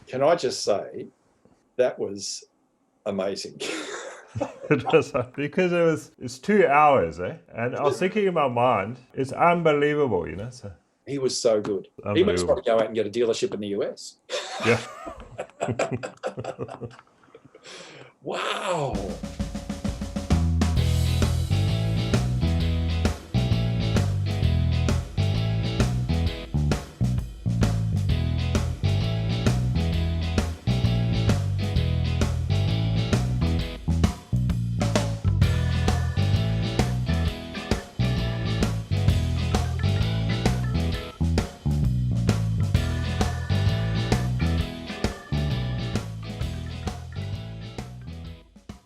can I just say that was amazing. It was because it's 2 hours, eh? And I was thinking in my mind, it's unbelievable, So He was so good. He must probably go out and get a dealership in the US. Yeah. Wow.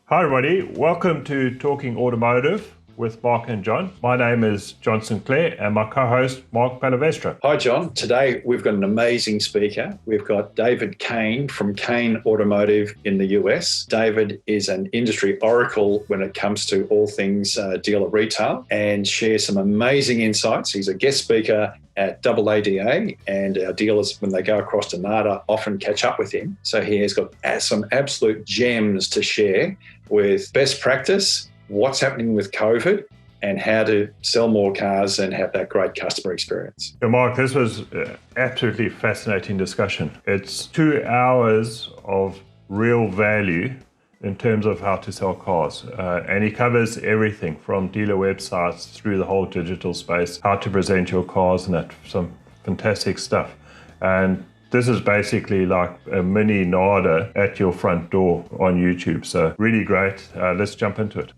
Hi everybody, welcome to Talking Automotive with Mark and John. My name is John Sinclair and my co-host Mark Palavestra. Hi John, today we've got an amazing speaker. We've got David Kain from Kain Automotive in the US. David is an industry oracle when it comes to all things dealer retail and shares some amazing insights. He's a guest speaker at AADA, and our dealers, when they go across to NADA, often catch up with him. So he has got some absolute gems to share with best practice, what's happening with COVID, and how to sell more cars and have that great customer experience. Mark, this was absolutely fascinating discussion. It's 2 hours of real value in terms of how to sell cars. And he covers everything from dealer websites through the whole digital space, how to present your cars and that, some fantastic stuff. And this is basically like a mini NADA at your front door on YouTube. So really great. Let's jump into it.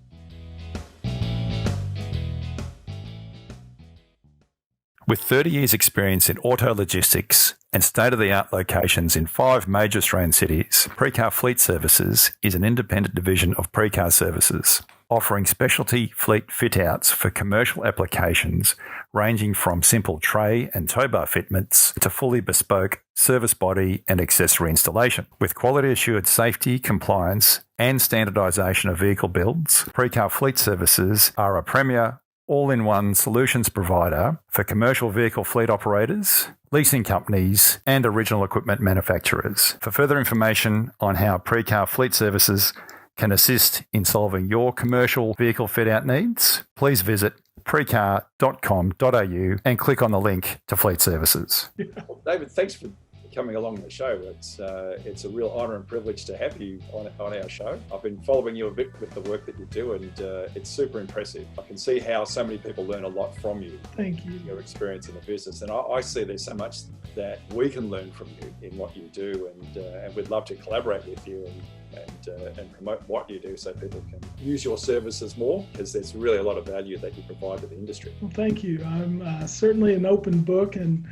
With 30 years experience in auto logistics and state-of-the-art locations in 5 major Australian cities, Precar Fleet Services is an independent division of Precar Services, offering specialty fleet fit-outs for commercial applications ranging from simple tray and tow bar fitments to fully bespoke service body and accessory installation. With quality-assured safety, compliance and standardisation of vehicle builds, Precar Fleet Services are a premier all-in-one solutions provider for commercial vehicle fleet operators, leasing companies, and original equipment manufacturers. For further information on how Precar Fleet Services can assist in solving your commercial vehicle fit-out needs, please visit precar.com.au and click on the link to Fleet Services. Well, David, thanks for coming along the show. It's a real honour and privilege to have you on our show. I've been following you a bit with the work that you do, and it's super impressive. I can see how so many people learn a lot from you. Thank you. Your experience in the business, and I see there's so much that we can learn from you in what you do, and we'd love to collaborate with you and promote what you do so people can use your services more, because there's really a lot of value that you provide to the industry. Well, thank you. I'm certainly an open book, and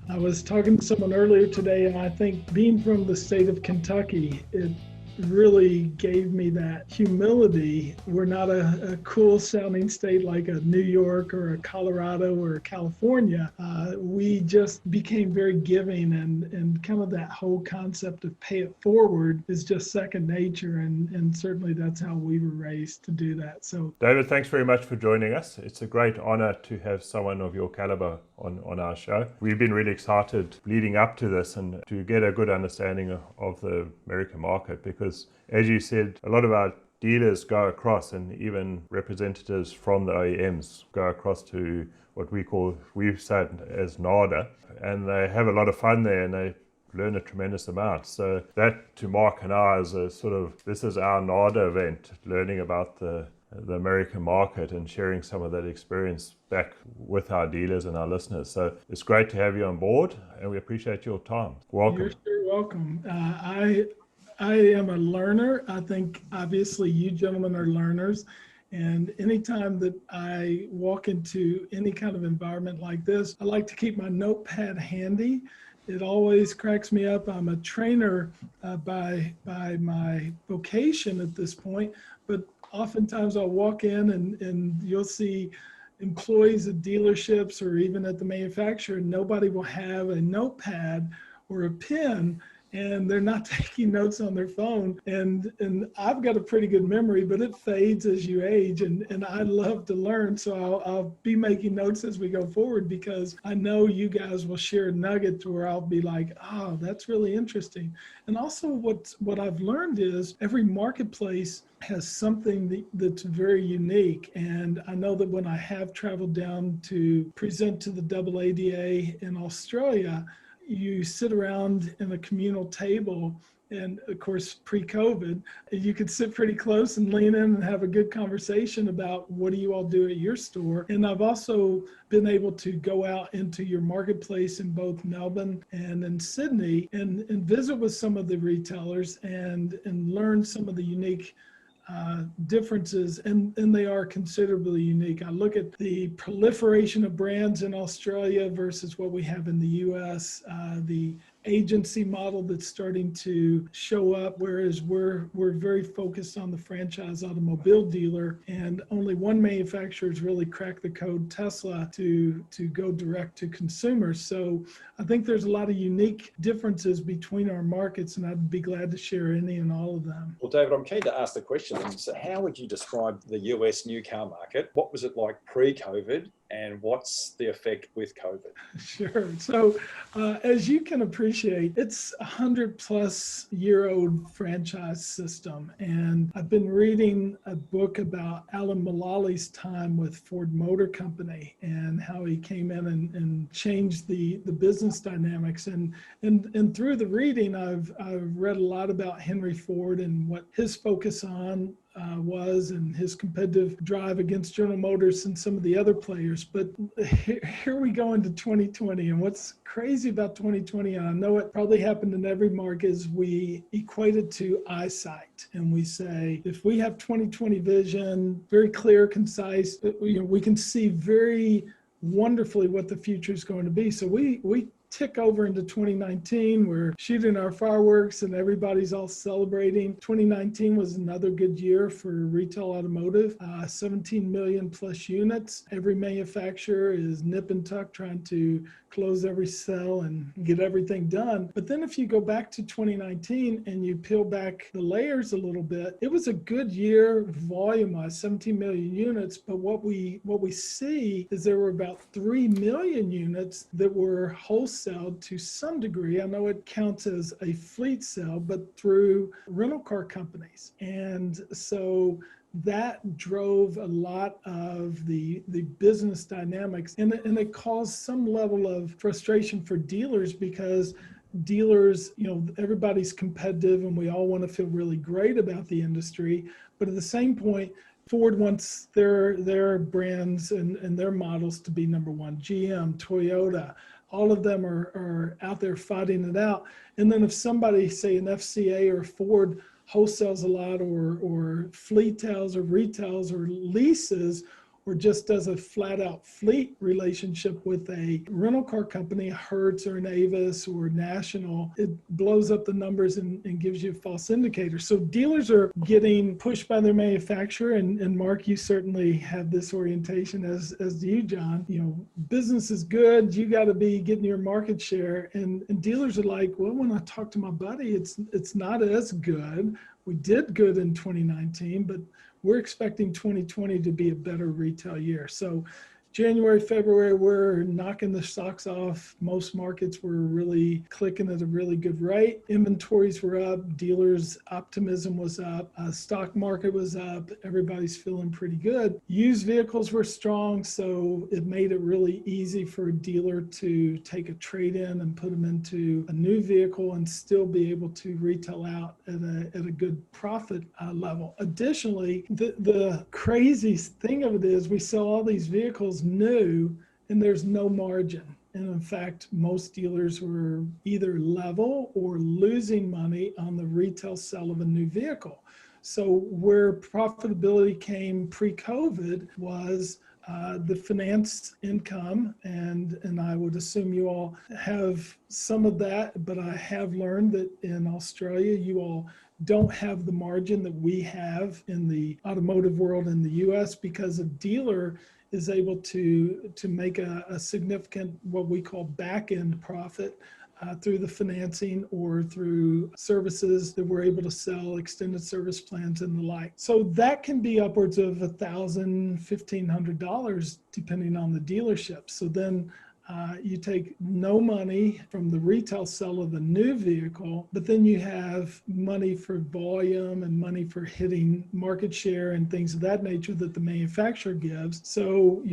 I was talking to someone earlier today, and I think being from the state of Kentucky, it really gave me that humility. We're not a cool sounding state like a New York or a Colorado or a California. We just became very giving, and kind of that whole concept of pay it forward is just second nature, and certainly that's how we were raised to do that. So David, thanks very much for joining us. It's a great honor to have someone of your caliber on our show. We've been really excited leading up to this and to get a good understanding of the American market, because as you said, a lot of our dealers go across, and even representatives from the OEMs go across to what we've said as NADA, and they have a lot of fun there and they learn a tremendous amount. So that, to Mark and I, is this is our NADA event, learning about the American market and sharing some of that experience back with our dealers and our listeners. So it's great to have you on board, and we appreciate your time. Welcome. You're sure welcome. I am a learner. I think obviously you gentlemen are learners, and anytime that I walk into any kind of environment like this, I like to keep my notepad handy. It always cracks me up. I'm a trainer by my vocation at this point, but oftentimes I'll walk in and you'll see employees at dealerships or even at the manufacturer, nobody will have a notepad or a pen and they're not taking notes on their phone. And I've got a pretty good memory, but it fades as you age. And I love to learn. So I'll be making notes as we go forward, because I know you guys will share a nugget where I'll be like, oh, that's really interesting. And also what I've learned is every marketplace has something that's very unique. And I know that when I have traveled down to present to the AADA in Australia, you sit around in a communal table, and of course pre-COVID, you could sit pretty close and lean in and have a good conversation about what do you all do at your store. And I've also been able to go out into your marketplace in both Melbourne and in Sydney and visit with some of the retailers and learn some of the unique differences, and they are considerably unique. I look at the proliferation of brands in Australia versus what we have in the US, the agency model that's starting to show up, whereas we're very focused on the franchise automobile dealer, and only one manufacturer has really cracked the code, Tesla, to go direct to consumers. So I think there's a lot of unique differences between our markets, and I'd be glad to share any and all of them. Well, David, I'm keen to ask the question. So how would you describe the US new car market? What was it like pre-COVID? And what's the effect with COVID? Sure. So as you can appreciate, it's a 100-plus-year-old franchise system. And I've been reading a book about Alan Mullally's time with Ford Motor Company and how he came in and changed the business dynamics. And through the reading, I've read a lot about Henry Ford and what his focus on was, and his competitive drive against General Motors and some of the other players. But here we go into 2020, and what's crazy about 2020, and I know it probably happened in every market, is we equate it to eyesight, and we say if we have 2020 vision, very clear, concise, we can see very wonderfully what the future is going to be. So we tick over into 2019. We're shooting our fireworks and everybody's all celebrating. 2019 was another good year for retail automotive, 17 million plus units. Every manufacturer is nip and tuck trying to close every cell and get everything done. But then if you go back to 2019 and you peel back the layers a little bit, it was a good year volume-wise, 17 million units. But what we see is there were about 3 million units that were wholesaled to some degree. I know it counts as a fleet sale, but through rental car companies. And so that drove a lot of the business dynamics, and it caused some level of frustration for dealers, because dealers, everybody's competitive and we all want to feel really great about the industry. But at the same point, Ford wants their brands and their models to be number one. GM, Toyota, all of them are out there fighting it out. And then if somebody, say an FCA or Ford, wholesales a lot or fleetails or retails or leases, or just does a flat out fleet relationship with a rental car company, Hertz or an Avis or National, it blows up the numbers and gives you a false indicator. So dealers are getting pushed by their manufacturer, and Mark, you certainly have this orientation, as do you, John. Business is good, you got to be getting your market share, and dealers are like, well, when I talk to my buddy, it's not as good. We did good in 2019, but we're expecting 2020 to be a better retail year. So January, February, we're knocking the socks off. Most markets were really clicking at a really good rate. Inventories were up. Dealers' optimism was up. Stock market was up. Everybody's feeling pretty good. Used vehicles were strong, so it made it really easy for a dealer to take a trade-in and put them into a new vehicle and still be able to retail out at a good profit level. Additionally, the crazy thing of it is we sell all these vehicles new and there's no margin. And in fact, most dealers were either level or losing money on the retail sale of a new vehicle. So where profitability came pre-COVID was the finance income, and I would assume you all have some of that, but I have learned that in Australia, you all don't have the margin that we have in the automotive world in the US, because a dealer is able to make a significant, what we call back-end profit through the financing or through services that we're able to sell, extended service plans and the like. So that can be upwards of $1,000, $1,500 depending on the dealership. So then you take no money from the retail sale of the new vehicle, but then you have money for volume and money for hitting market share and things of that nature that the manufacturer gives. So,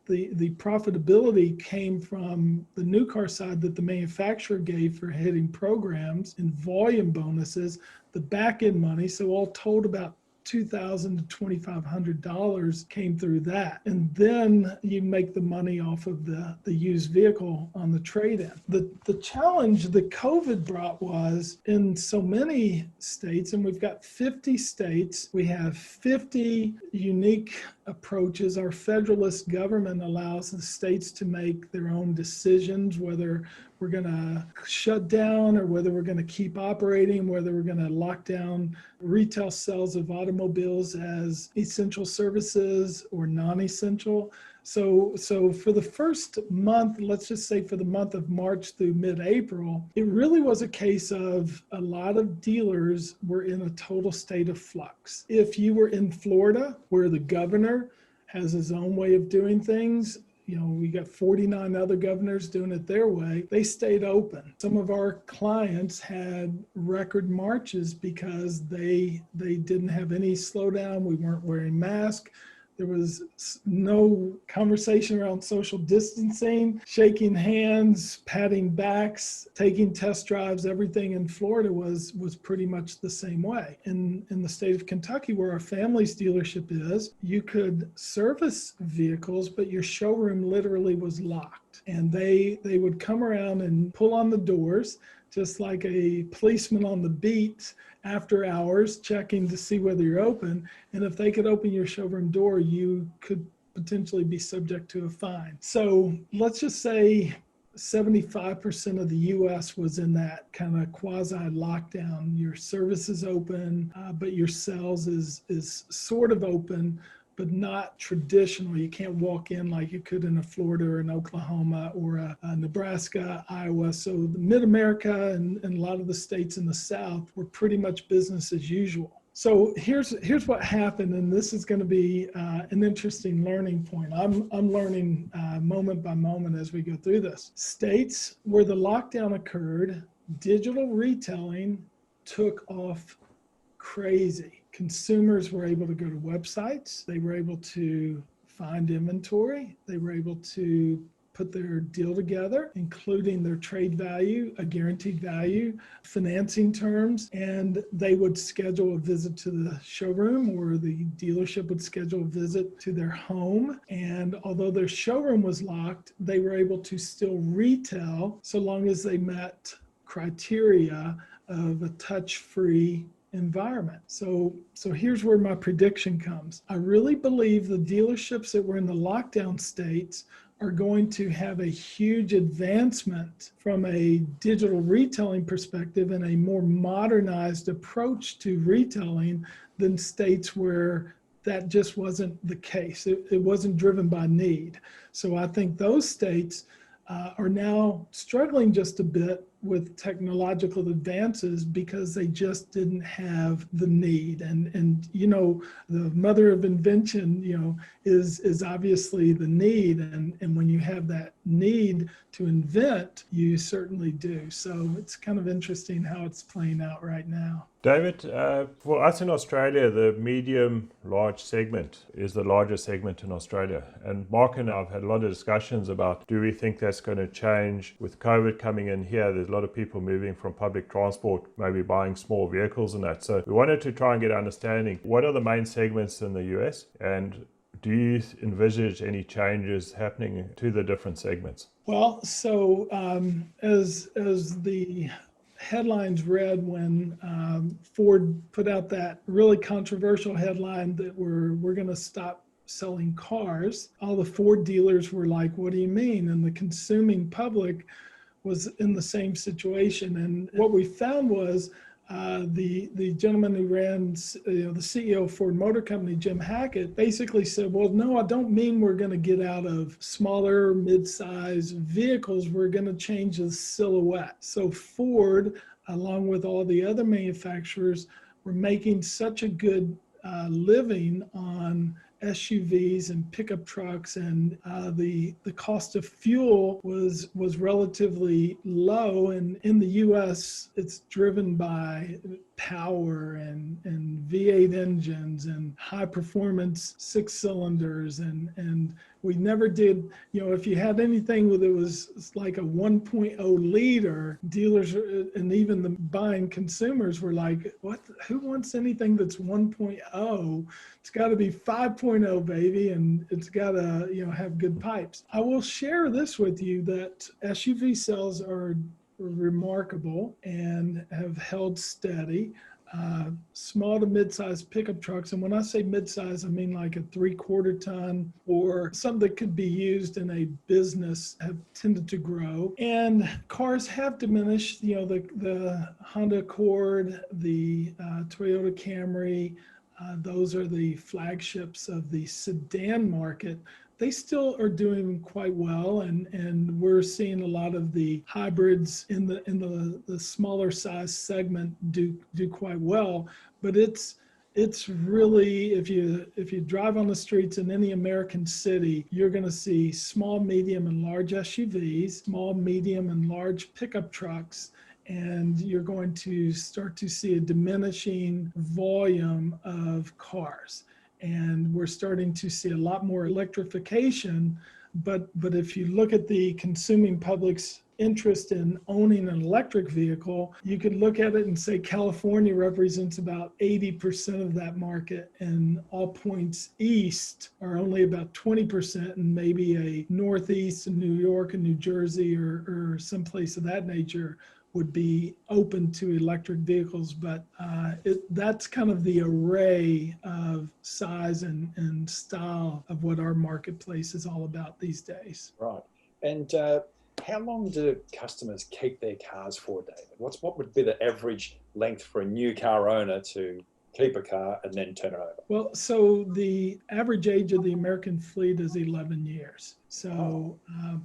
the profitability came from the new car side that the manufacturer gave for hitting programs and volume bonuses, the back end money. So all told, about $2,000 to $2,500 came through that. And then you make the money off of the used vehicle on the trade-in. The challenge that COVID brought was in so many states, and we've got 50 states, we have 50 unique approaches. Our federalist government allows the states to make their own decisions, whether we're going to shut down or whether we're going to keep operating, whether we're going to lock down retail sales of automobiles as essential services or non-essential. So for the first month, let's just say for the month of March through mid-April, it really was a case of a lot of dealers were in a total state of flux. If you were in Florida, where the governor has his own way of doing things, we got 49 other governors doing it their way. They stayed open. Some of our clients had record marches because they didn't have any slowdown. We weren't wearing masks. There was no conversation around social distancing, shaking hands, patting backs, taking test drives. Everything in Florida was pretty much the same way. In the state of Kentucky, where our family's dealership is, you could service vehicles, but your showroom literally was locked. And they would come around and pull on the doors, just like a policeman on the beat after hours, checking to see whether you're open. And if they could open your showroom door, you could potentially be subject to a fine. So let's just say 75% of the US was in that kind of quasi lockdown. Your service is open, but your sales is sort of open, but not traditional. You can't walk in like you could in a Florida or an Oklahoma or a Nebraska, Iowa. So the mid-America and a lot of the states in the South were pretty much business as usual. So here's what happened, and this is going to be an interesting learning point. I'm learning moment by moment as we go through this. States where the lockdown occurred, digital retailing took off crazy. Consumers were able to go to websites. They were able to find inventory. They were able to put their deal together, including their trade value, a guaranteed value, financing terms, and they would schedule a visit to the showroom, or the dealership would schedule a visit to their home. And although their showroom was locked, they were able to still retail so long as they met criteria of a touch-free environment. So here's where my prediction comes. I really believe the dealerships that were in the lockdown states are going to have a huge advancement from a digital retailing perspective and a more modernized approach to retailing than states where that just wasn't the case. It wasn't driven by need. So I think those states are now struggling just a bit with technological advances because they just didn't have the need. And the mother of invention, is obviously the need. And when you have that need to invent, you certainly do. So it's kind of interesting how it's playing out right now. David, for us in Australia, the medium-large segment is the largest segment in Australia. And Mark and I have had a lot of discussions about, do we think that's going to change with COVID coming in here? There's a lot of people moving from public transport, maybe buying small vehicles and that. So we wanted to try and get understanding, what are the main segments in the US? And do you envisage any changes happening to the different segments? Well, so as the headlines read when Ford put out that really controversial headline that we're going to stop selling cars, all the Ford dealers were like, what do you mean? And the consuming public was in the same situation. And what we found was The gentleman who ran, the CEO of Ford Motor Company, Jim Hackett, basically said, well, no, I don't mean we're going to get out of smaller, mid-size vehicles. We're going to change the silhouette. So Ford, along with all the other manufacturers, were making such a good living on SUVs and pickup trucks, and the cost of fuel was relatively low. And in the U.S., it's driven by power and V8 engines and high performance 6 cylinders, and we never did, if you had anything that was like a 1.0 liter, dealers and even the buying consumers were like, what? Who wants anything that's 1.0? It's got to be 5.0, baby, and it's got to, have good pipes. I will share this with you that SUV sales are remarkable and have held steady. Small to mid-sized pickup trucks, and when I say mid-size, I mean like a 3/4 ton or something that could be used in a business, have tended to grow. And cars have diminished. The Honda Accord, the Toyota Camry, those are the flagships of the sedan market. They still are doing quite well, and we're seeing a lot of the hybrids in the smaller size segment do quite well. But it's really, if you drive on the streets in any American city, you're going to see small, medium, and large SUVs, small, medium, and large pickup trucks. And you're going to start to see a diminishing volume of cars. And we're starting to see a lot more electrification. But if you look at the consuming public's interest in owning an electric vehicle, you could look at it and say California represents about 80% of that market, and all points east are only about 20%, and maybe a northeast in New York and New Jersey or someplace of that nature would be open to electric vehicles. But that's kind of the array of size and style of what our marketplace is all about these days. Right. And how long do customers keep their cars for, David? What would be the average length for a new car owner to keep a car and then turn it over? Well, so the average age of the American fleet is 11 years. So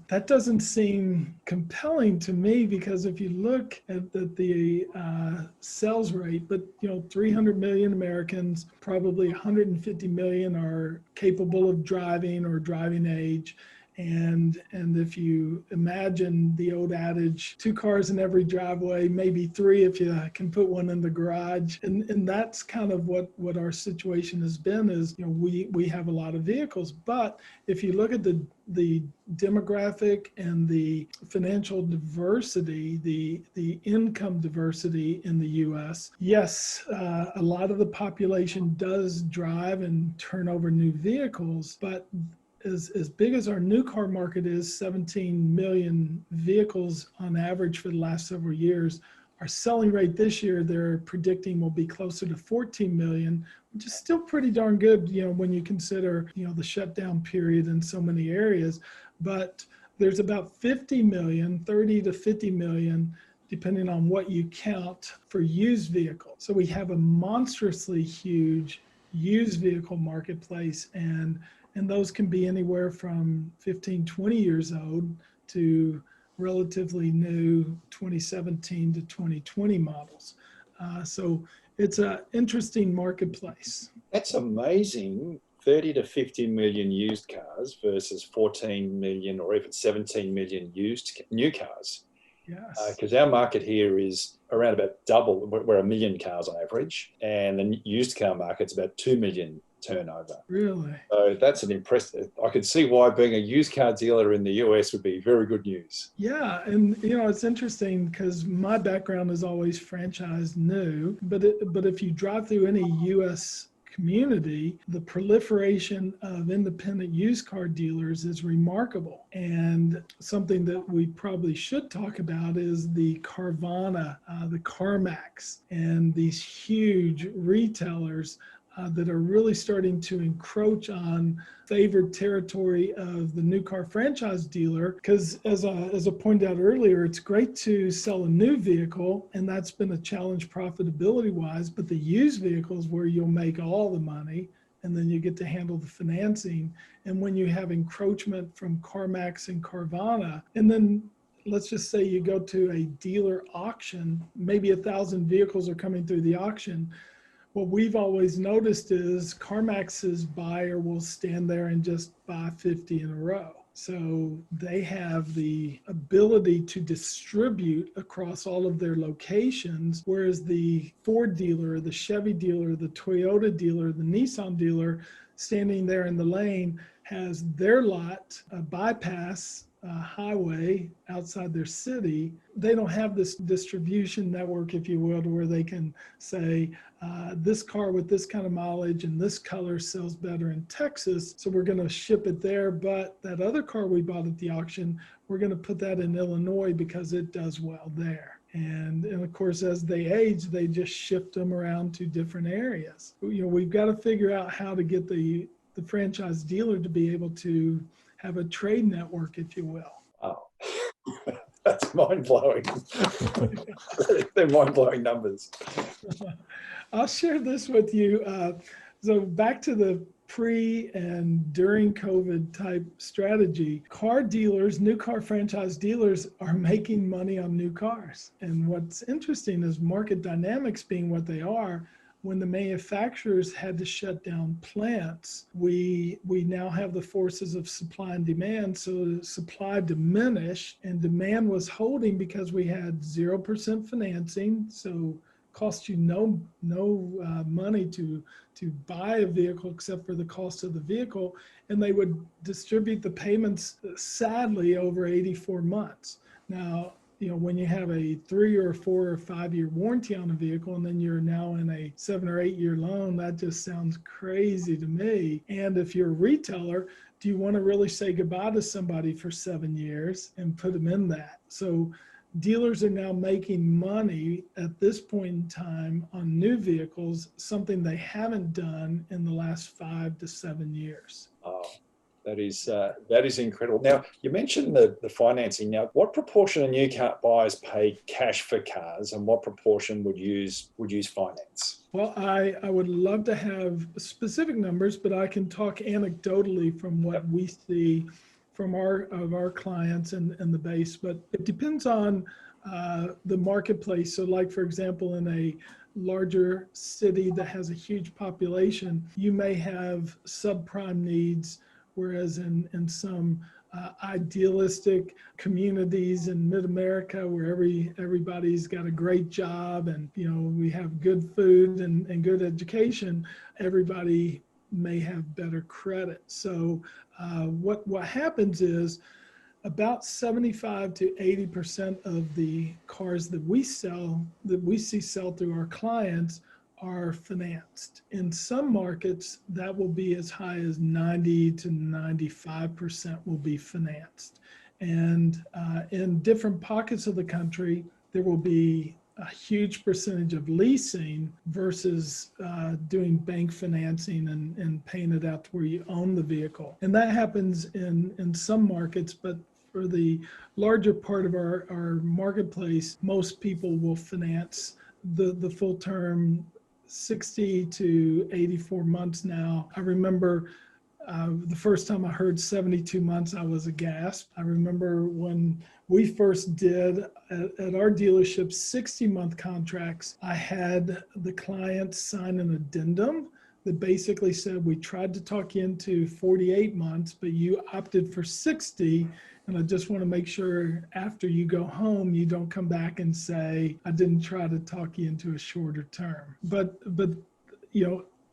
that doesn't seem compelling to me, because if you look at the sales rate, but 300 million Americans, probably 150 million are capable of driving or driving age. And if you imagine the old adage, 2 cars in every driveway, maybe 3 if you can put one in the garage. And that's kind of what our situation has been, is, we have a lot of vehicles. But if you look at the demographic and the financial diversity, the income diversity in the U.S., yes, a lot of the population does drive and turn over new vehicles, but as big as our new car market is, 17 million vehicles on average for the last several years, our selling rate this year, they're predicting, will be closer to 14 million, which is still pretty darn good, when you consider, the shutdown period in so many areas. But there's about 50 million, 30 to 50 million, depending on what you count, for used vehicles. So we have a monstrously huge used vehicle marketplace, and those can be anywhere from 15, 20 years old to relatively new 2017 to 2020 models. So it's an interesting marketplace. That's amazing. 30 to 50 million used cars versus 14 million or even 17 million used new cars. Yes. Because our market here is around about double. We're 1 million cars on average, and the used car market's about 2 million turnover. Really? So that's an impressive. I can see why being a used car dealer in the US would be very good news. Yeah, and it's interesting because my background is always franchise new, but if you drive through any US community, the proliferation of independent used car dealers is remarkable. And something that we probably should talk about is the Carvana, the CarMax, and these huge retailers that are really starting to encroach on favored territory of the new car franchise dealer. Because as I pointed out earlier, it's great to sell a new vehicle, and that's been a challenge profitability wise, but the used vehicles where you'll make all the money and then you get to handle the financing. And when you have encroachment from CarMax and Carvana, and then let's just say you go to a dealer auction, maybe 1,000 vehicles are coming through the auction. What we've always noticed is CarMax's buyer will stand there and just buy 50 in a row. So they have the ability to distribute across all of their locations, whereas the Ford dealer, the Chevy dealer, the Toyota dealer, the Nissan dealer standing there in the lane has their lot, a bypass highway outside their city. They don't have this distribution network, if you will, to where they can say, this car with this kind of mileage and this color sells better in Texas, so we're going to ship it there. But that other car we bought at the auction, we're going to put that in Illinois because it does well there. And of course, as they age, they just shift them around to different areas. We've got to figure out how to get the franchise dealer to be able to have a trade network, if you will. Oh, that's mind-blowing. They're mind-blowing numbers. I'll share this with you. So back to the pre and during COVID type strategy, car dealers, new car franchise dealers are making money on new cars. And what's interesting is market dynamics being what they are. When the manufacturers had to shut down plants, we now have the forces of supply and demand. So supply diminished and demand was holding because we had 0% financing. So cost you no money to buy a vehicle except for the cost of the vehicle. And they would distribute the payments, sadly, over 84 months. Now, when you have a 3 or 4 or 5 year warranty on a vehicle, and then you're now in a 7 or 8 year loan, that just sounds crazy to me. And if you're a retailer, do you want to really say goodbye to somebody for 7 years and put them in that? So dealers are now making money at this point in time on new vehicles, something they haven't done in the last 5 to 7 years. Oh. That is incredible. Now, you mentioned the financing. Now, what proportion of new car buyers pay cash for cars, and what proportion would use finance? Well, I would love to have specific numbers, but I can talk anecdotally from what we see from our clients and the base. But it depends on the marketplace. So, like for example, in a larger city that has a huge population, you may have subprime needs. Whereas in some idealistic communities in mid-America where everybody's got a great job and we have good food and good education, everybody may have better credit. So what happens is about 75 to 80% of the cars that we see sell through our clients are financed. In some markets, that will be as high as 90 to 95% will be financed. And in different pockets of the country, there will be a huge percentage of leasing versus doing bank financing and paying it out to where you own the vehicle. And that happens in some markets, but for the larger part of our marketplace, most people will finance the full term 60 to 84 months now. I remember the first time I heard 72 months, I was aghast. I remember when we first did at our dealership 60-month contracts, I had the clients sign an addendum that basically said, we tried to talk you into 48 months, but you opted for 60. And I just want to make sure after you go home, you don't come back and say, I didn't try to talk you into a shorter term. But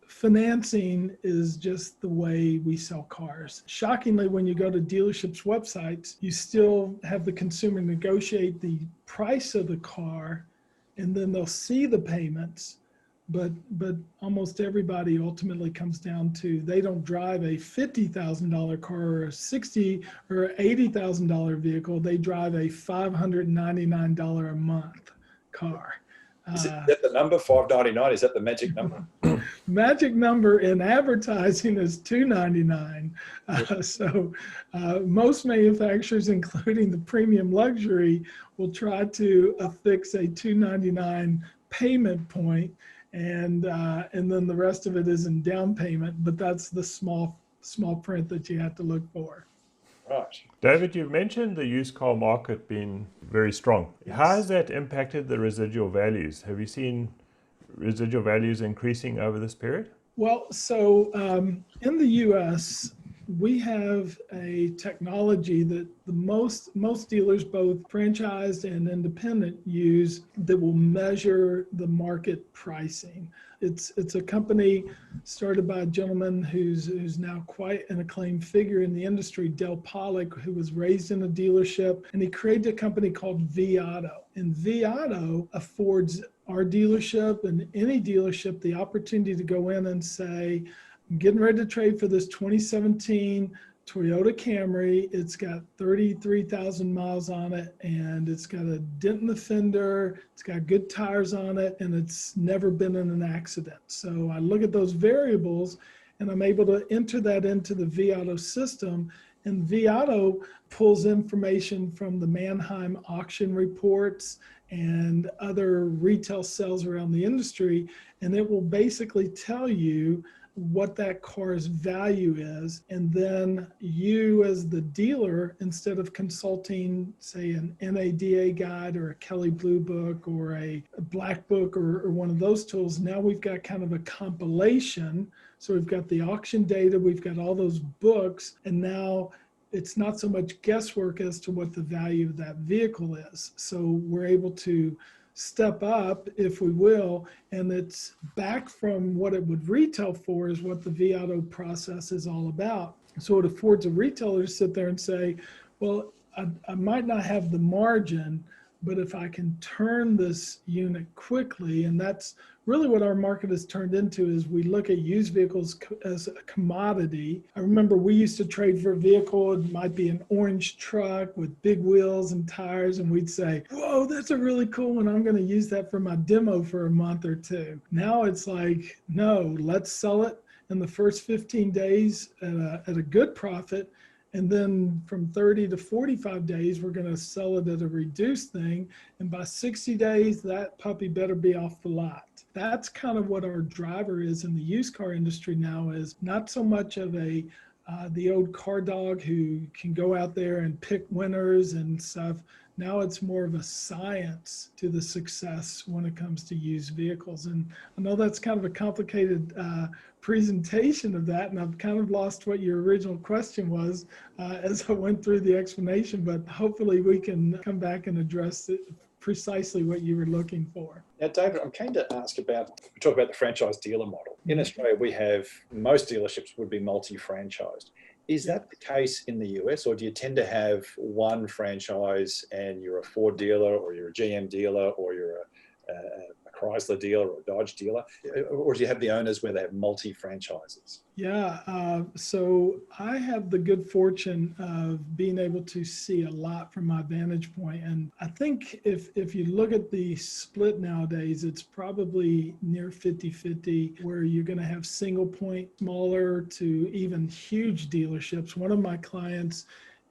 financing is just the way we sell cars. Shockingly, when you go to dealerships' websites, you still have the consumer negotiate the price of the car, and then they'll see the payments. But almost everybody ultimately comes down to they don't drive a $50,000 car or a $60,000 or $80,000 vehicle. They drive a $599 a month car. Is that the number, $5.99? Is that the magic number? Magic number in advertising is $2.99. Most manufacturers, including the premium luxury, will try to affix a $2.99 payment point, and then the rest of it is in down payment. But that's the small print that you have to look for. Right. David, you mentioned the used car market being very strong. Yes. How has that impacted the residual values? Have you seen residual values increasing over this period? Well, so in the U.S., we have a technology that the most dealers, both franchised and independent, use that will measure the market pricing. It's a company started by a gentleman who's now quite an acclaimed figure in the industry, Del Pollock, who was raised in a dealership, and he created a company called vAuto. And vAuto affords our dealership and any dealership the opportunity to go in and say, I'm getting ready to trade for this 2017 Toyota Camry. It's got 33,000 miles on it, and it's got a dent in the fender. It's got good tires on it, and it's never been in an accident. So I look at those variables, and I'm able to enter that into the vAuto system. And vAuto pulls information from the Manheim auction reports and other retail sales around the industry, and it will basically tell you what that car's value is. And then you as the dealer, instead of consulting, say, an NADA guide or a Kelley Blue Book or a Black Book or one of those tools, now we've got kind of a compilation. So we've got the auction data, we've got all those books, and now it's not so much guesswork as to what the value of that vehicle is. So we're able to step up, if we will, and it's back from what it would retail for is what the vAuto process is all about. So it affords a retailer to sit there and say, well, I might not have the margin, but if I can turn this unit quickly, and that's really what our market has turned into, is we look at used vehicles as a commodity. I remember we used to trade for a vehicle. It might be an orange truck with big wheels and tires, and we'd say, whoa, that's a really cool one. I'm going to use that for my demo for a month or two. Now it's like, no, let's sell it in the first 15 days at a good profit. And then from 30 to 45 days, we're going to sell it at a reduced thing. And by 60 days, that puppy better be off the lot. That's kind of what our driver is in the used car industry now, is not so much of the old car dog who can go out there and pick winners and stuff. Now it's more of a science to the success when it comes to used vehicles. And I know that's kind of a complicated presentation of that, and I've kind of lost what your original question was as I went through the explanation, but hopefully we can come back and address it, precisely what you were looking for. Now, David, I'm keen to ask about, we talk about the franchise dealer model. In Australia, we have, most dealerships would be multi-franchised. Is that the case in the US, or do you tend to have one franchise and you're a Ford dealer, or you're a GM dealer, or you're a Chrysler dealer or a Dodge dealer, or do you have the owners where they have multi-franchises? Yeah, so I have the good fortune of being able to see a lot from my vantage point. And I think if you look at the split nowadays, it's probably near 50-50, where you're going to have single point, smaller to even huge dealerships. One of my clients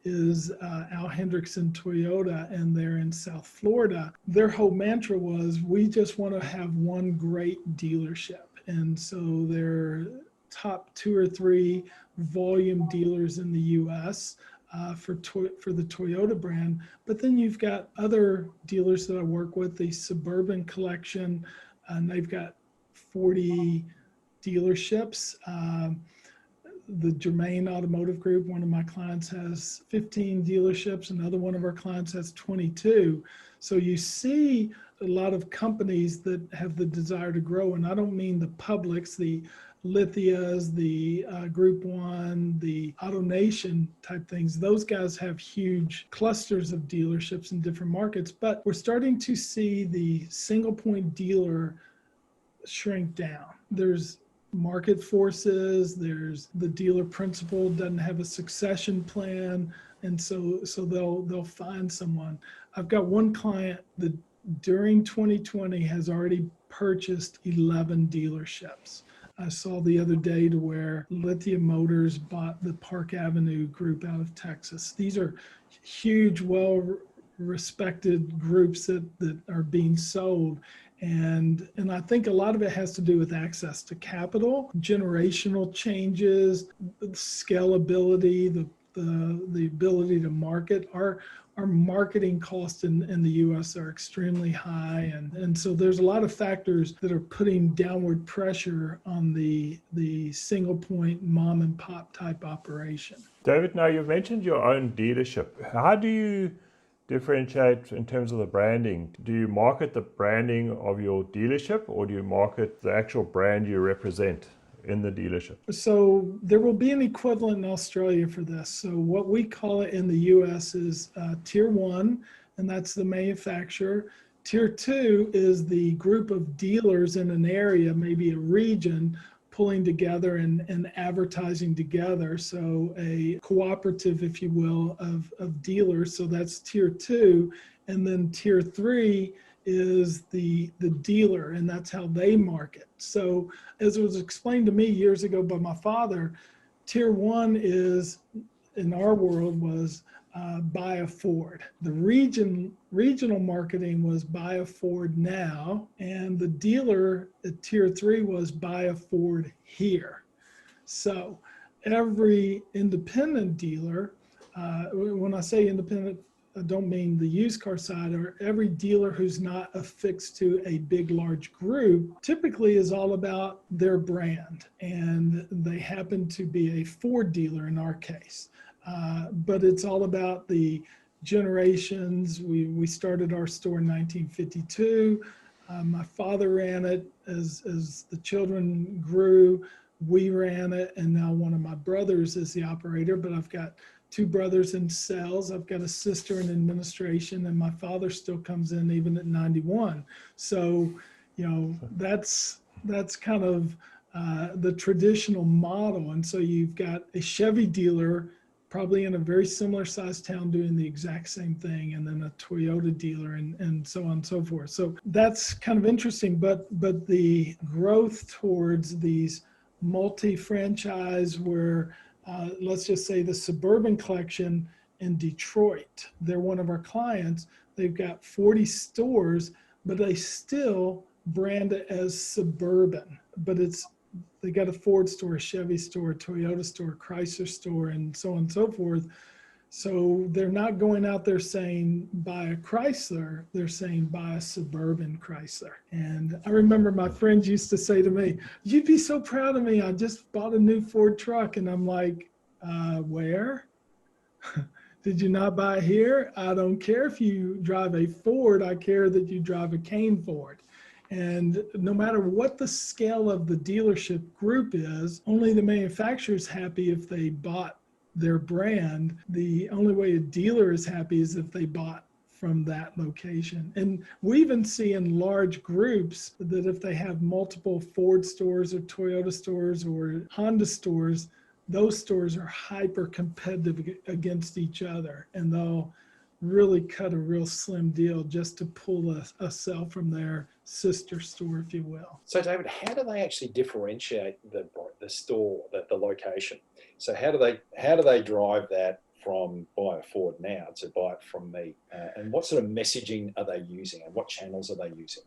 is Al Hendrickson Toyota, and they're in South Florida. Their whole mantra was, we just want to have one great dealership. And so they're top 2 or 3 volume dealers in the US for the Toyota brand. But then you've got other dealers that I work with, the Suburban Collection, and they've got 40 dealerships. The Germain Automotive Group, one of my clients, has 15 dealerships. Another one of our clients has 22. So you see a lot of companies that have the desire to grow. And I don't mean the publics, the Lithias, the Group One, the AutoNation type things. Those guys have huge clusters of dealerships in different markets. But we're starting to see the single point dealer shrink down. There's market forces, there's the dealer principal doesn't have a succession plan, and so they'll find someone. I've got one client that during 2020 has already purchased 11 dealerships. I saw the other day to where Lithium Motors bought the Park Avenue group out of Texas. These are huge, well-respected groups that are being sold. And I think a lot of it has to do with access to capital, generational changes, scalability, the ability to market. Our marketing costs in the U.S. are extremely high. And so there's a lot of factors that are putting downward pressure on the single point mom and pop type operation. David, now you've mentioned your own dealership. How do you differentiate in terms of the branding? Do you market the branding of your dealership, or do you market the actual brand you represent in the dealership? So there will be an equivalent in Australia for this. So what we call it in the US is Tier 1, and that's the manufacturer. Tier 2 is the group of dealers in an area, maybe a region, pulling together and advertising together. So a cooperative, if you will, of dealers. So that's Tier 2. And then Tier 3 is the dealer, and that's how they market. So as it was explained to me years ago by my father, Tier 1 is, in our world, was buy a Ford. The regional marketing was buy a Ford now, and the dealer at Tier 3 was buy a Ford here. So every independent dealer, when I say independent, I don't mean the used car side, or every dealer who's not affixed to a big, large group, typically is all about their brand. And they happen to be a Ford dealer in our case. But it's all about the generations. We started our store in 1952. My father ran it as the children grew. We ran it, and now one of my brothers is the operator, but I've got two brothers in sales. I've got a sister in administration, and my father still comes in even at 91. So, that's kind of the traditional model. And so you've got a Chevy dealer probably in a very similar sized town doing the exact same thing, and then a Toyota dealer, and so on and so forth. So that's kind of interesting, but the growth towards these multi-franchise where let's just say the Suburban Collection in Detroit, they're one of our clients. They've got 40 stores, but they still brand it as Suburban. But they got a Ford store, a Chevy store, a Toyota store, a Chrysler store, and so on and so forth. So they're not going out there saying buy a Chrysler, they're saying buy a Suburban Chrysler. And I remember my friends used to say to me, "You'd be so proud of me. I just bought a new Ford truck." And I'm like, where? Did you not buy here? I don't care if you drive a Ford. I care that you drive a Kain Ford. And no matter what the scale of the dealership group is, only the manufacturer's happy if they bought their brand. The only way a dealer is happy is if they bought from that location. And we even see in large groups that if they have multiple Ford stores or Toyota stores or Honda stores, those stores are hyper competitive against each other, and they'll really cut a real slim deal just to pull a sale from their sister store, if you will. So David, how do they actually differentiate the store, the location? So how do they drive that from buy a Ford now to buy it from me? And what sort of messaging are they using, and what channels are they using?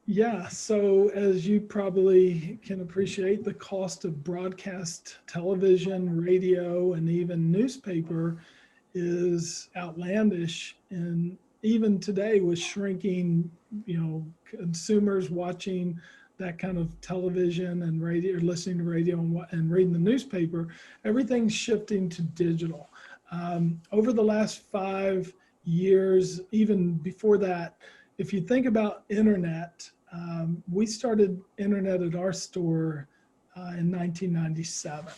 Yeah, so as you probably can appreciate, the cost of broadcast television, radio, and even newspaper is outlandish. And even today with shrinking, consumers watching that kind of television and radio, or listening to radio and reading the newspaper, everything's shifting to digital. Over the last 5 years, even before that, if you think about internet, we started internet at our store in 1997.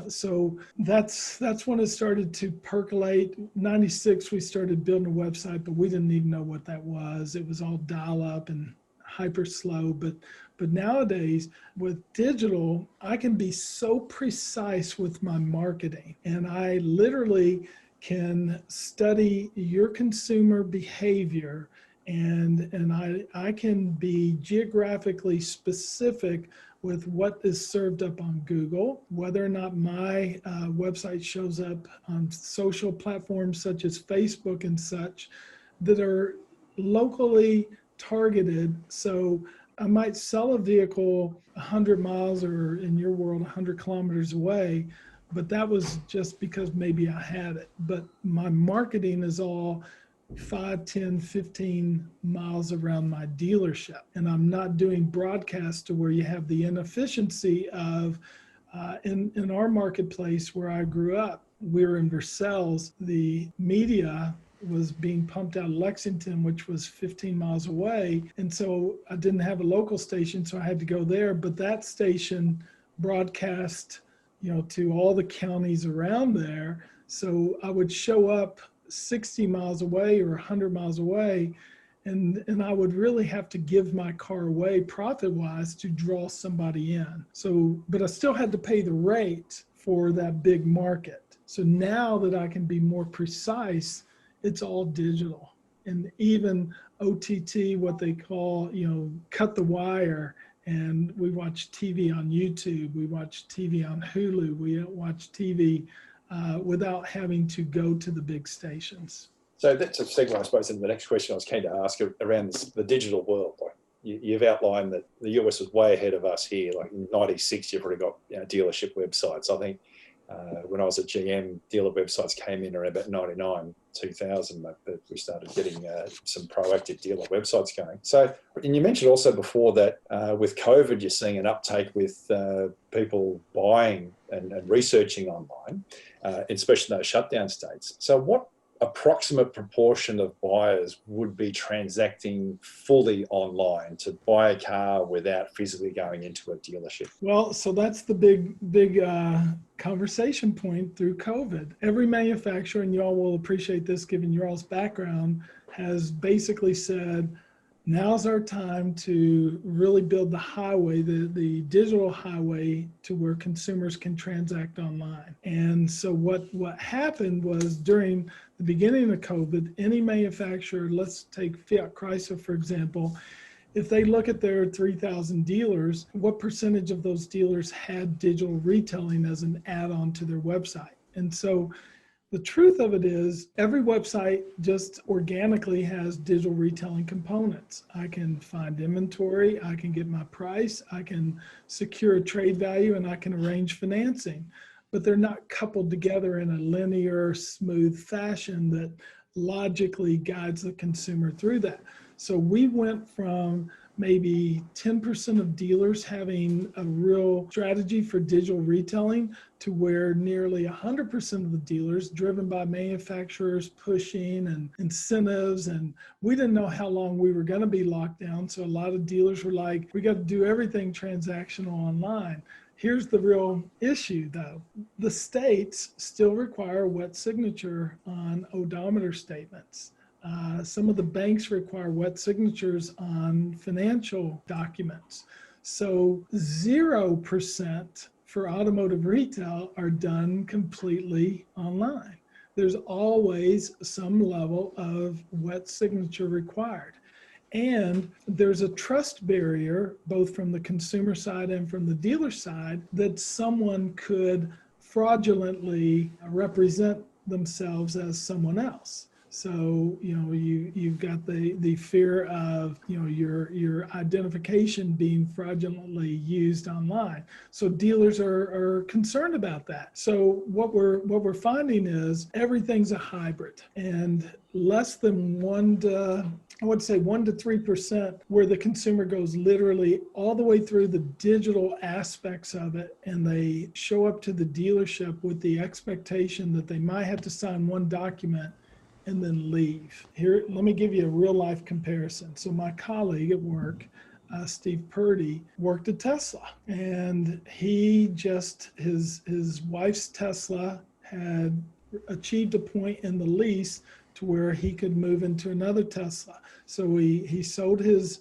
So that's when it started to percolate. 96, we started building a website, but we didn't even know what that was. It was all dial up and hyper slow. But nowadays with digital, I can be so precise with my marketing, and I literally can study your consumer behavior And I can be geographically specific with what is served up on Google, whether or not my website shows up on social platforms such as Facebook and such that are locally targeted. So I might sell a vehicle 100 miles, or in your world, 100 kilometers away, but that was just because maybe I had it. But my marketing is all 5, 10, 15 miles around my dealership. And I'm not doing broadcasts to where you have the inefficiency of, in our marketplace where I grew up, we're in Versailles, the media was being pumped out of Lexington, which was 15 miles away. And so I didn't have a local station, so I had to go there. But that station broadcast, to all the counties around there. So I would show up 60 miles away or 100 miles away, and I would really have to give my car away profit-wise to draw somebody in. So, but I still had to pay the rate for that big market. So now that I can be more precise, it's all digital. And even OTT, what they call, cut the wire. And we watch TV on YouTube, we watch TV on Hulu, we watch TV without having to go to the big stations. So that's a segue, I suppose, into the next question I was keen to ask around the digital world. Like you've outlined that the US was way ahead of us here. Like in '96, you've already got dealership websites. I think when I was at GM, dealer websites came in around about 99, 2000, that we started getting some proactive dealer websites going. So, and you mentioned also before that with COVID, you're seeing an uptake with people buying and researching online, especially in those shutdown states. So what approximate proportion of buyers would be transacting fully online to buy a car without physically going into a dealership? Well, so that's the big conversation point through COVID. Every manufacturer, and y'all will appreciate this given your all's background, has basically said, now's our time to really build the highway, the digital highway, to where consumers can transact online. And so what happened was during the beginning of COVID, any manufacturer, let's take Fiat Chrysler, for example, if they look at their 3,000 dealers, what percentage of those dealers had digital retailing as an add-on to their website? And so the truth of it is every website just organically has digital retailing components. I can find inventory, I can get my price, I can secure a trade value, and I can arrange financing. But they're not coupled together in a linear, smooth fashion that logically guides the consumer through that. So we went from maybe 10% of dealers having a real strategy for digital retailing to where nearly 100% of the dealers, driven by manufacturers pushing and incentives, and we didn't know how long we were going to be locked down. So a lot of dealers were like, we got to do everything transactional online. Here's the real issue, though. The states still require wet signature on odometer statements. Some of the banks require wet signatures on financial documents. So 0% for automotive retail are done completely online. There's always some level of wet signature required. And there's a trust barrier, both from the consumer side and from the dealer side, that someone could fraudulently represent themselves as someone else. So, you've got the fear of, your identification being fraudulently used online. So dealers are concerned about that. So what we're finding is everything's a hybrid, and less than 1 to 3% where the consumer goes literally all the way through the digital aspects of it, and they show up to the dealership with the expectation that they might have to sign one document and then leave. Here, let me give you a real life comparison. So my colleague at work, Steve Purdy, worked at Tesla, and his wife's Tesla had achieved a point in the lease to where he could move into another Tesla. So he sold his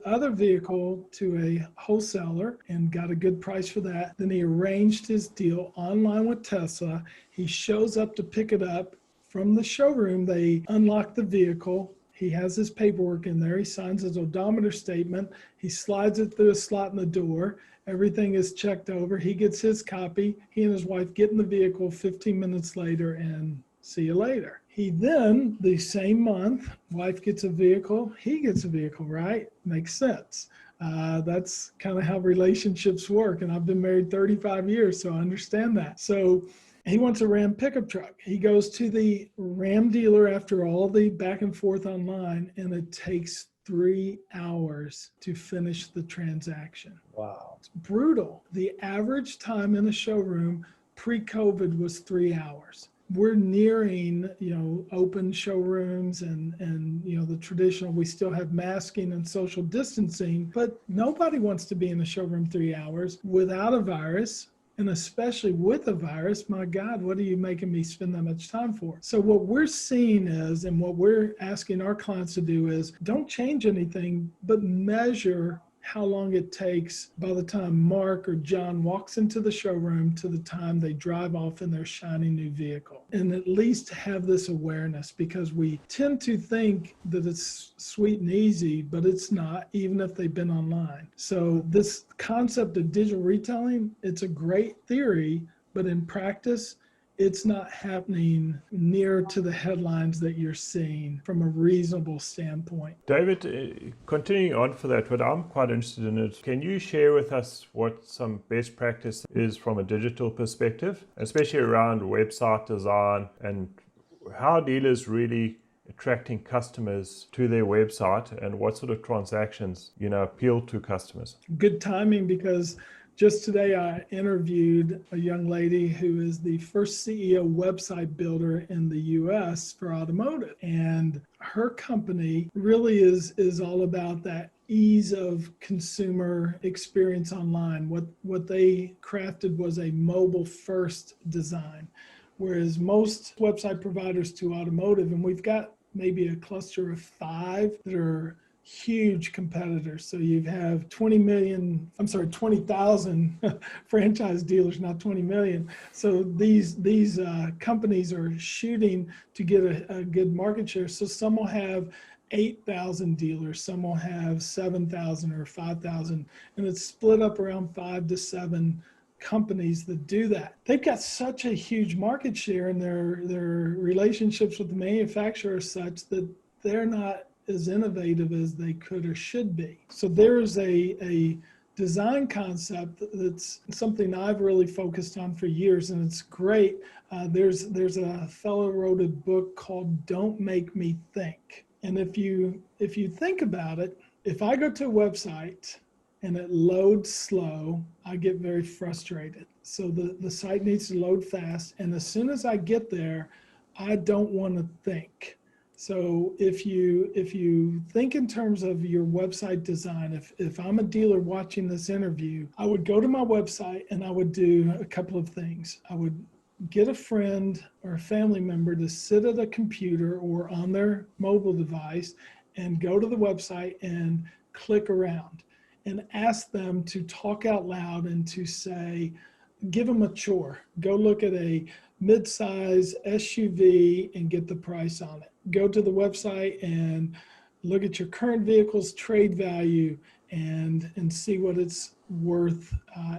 other vehicle to a wholesaler and got a good price for that. Then he arranged his deal online with Tesla. He shows up to pick it up from the showroom. They unlock the vehicle. He has his paperwork in there. He signs his odometer statement. He slides it through a slot in the door. Everything is checked over. He gets his copy. He and his wife get in the vehicle 15 minutes later and see you later. He then, the same month, wife gets a vehicle, he gets a vehicle, right? Makes sense. That's kind of how relationships work. And I've been married 35 years, so I understand that. So he wants a Ram pickup truck. He goes to the Ram dealer after all the back and forth online, and it takes 3 hours to finish the transaction. Wow. It's brutal. The average time in a showroom pre-COVID was 3 hours. We're nearing, open showrooms and the traditional, we still have masking and social distancing, but nobody wants to be in a showroom 3 hours without a virus. And especially with a virus, my God, what are you making me spend that much time for? So what we're seeing is, and what we're asking our clients to do is, don't change anything, but measure how long it takes by the time Mark or John walks into the showroom to the time they drive off in their shiny new vehicle. And at least have this awareness, because we tend to think that it's sweet and easy, but it's not, even if they've been online. So this concept of digital retailing, it's a great theory, but in practice, it's not happening near to the headlines that you're seeing from a reasonable standpoint. David, continuing on for that, what I'm quite interested in is, can you share with us what some best practice is from a digital perspective, especially around website design and how dealers really attracting customers to their website and what sort of transactions, appeal to customers? Good timing, because just today, I interviewed a young lady who is the first CEO website builder in the U.S. for automotive. And her company really is all about that ease of consumer experience online. What they crafted was a mobile-first design, whereas most website providers to automotive, and we've got maybe a cluster of 5 that are huge competitors. So you have 20,000 franchise dealers, not 20 million. So these companies are shooting to get a good market share. So some will have 8,000 dealers, some will have 7,000 or 5,000, and it's split up around 5 to 7 companies that do that. They've got such a huge market share, and their relationships with the manufacturer are such that they're not as innovative as they could or should be. So there's a design concept that's something I've really focused on for years, and it's great. There's a fellow wrote a book called Don't Make Me Think. And if you think about it, if I go to a website and it loads slow, I get very frustrated. So the site needs to load fast, and as soon as I get there, I don't want to think. So if you think in terms of your website design, if I'm a dealer watching this interview, I would go to my website and I would do a couple of things. I would get a friend or a family member to sit at a computer or on their mobile device and go to the website and click around and ask them to talk out loud and to say, give them a chore. Go look at a mid-size SUV and get the price on it. Go to the website and look at your current vehicle's trade value and see what it's worth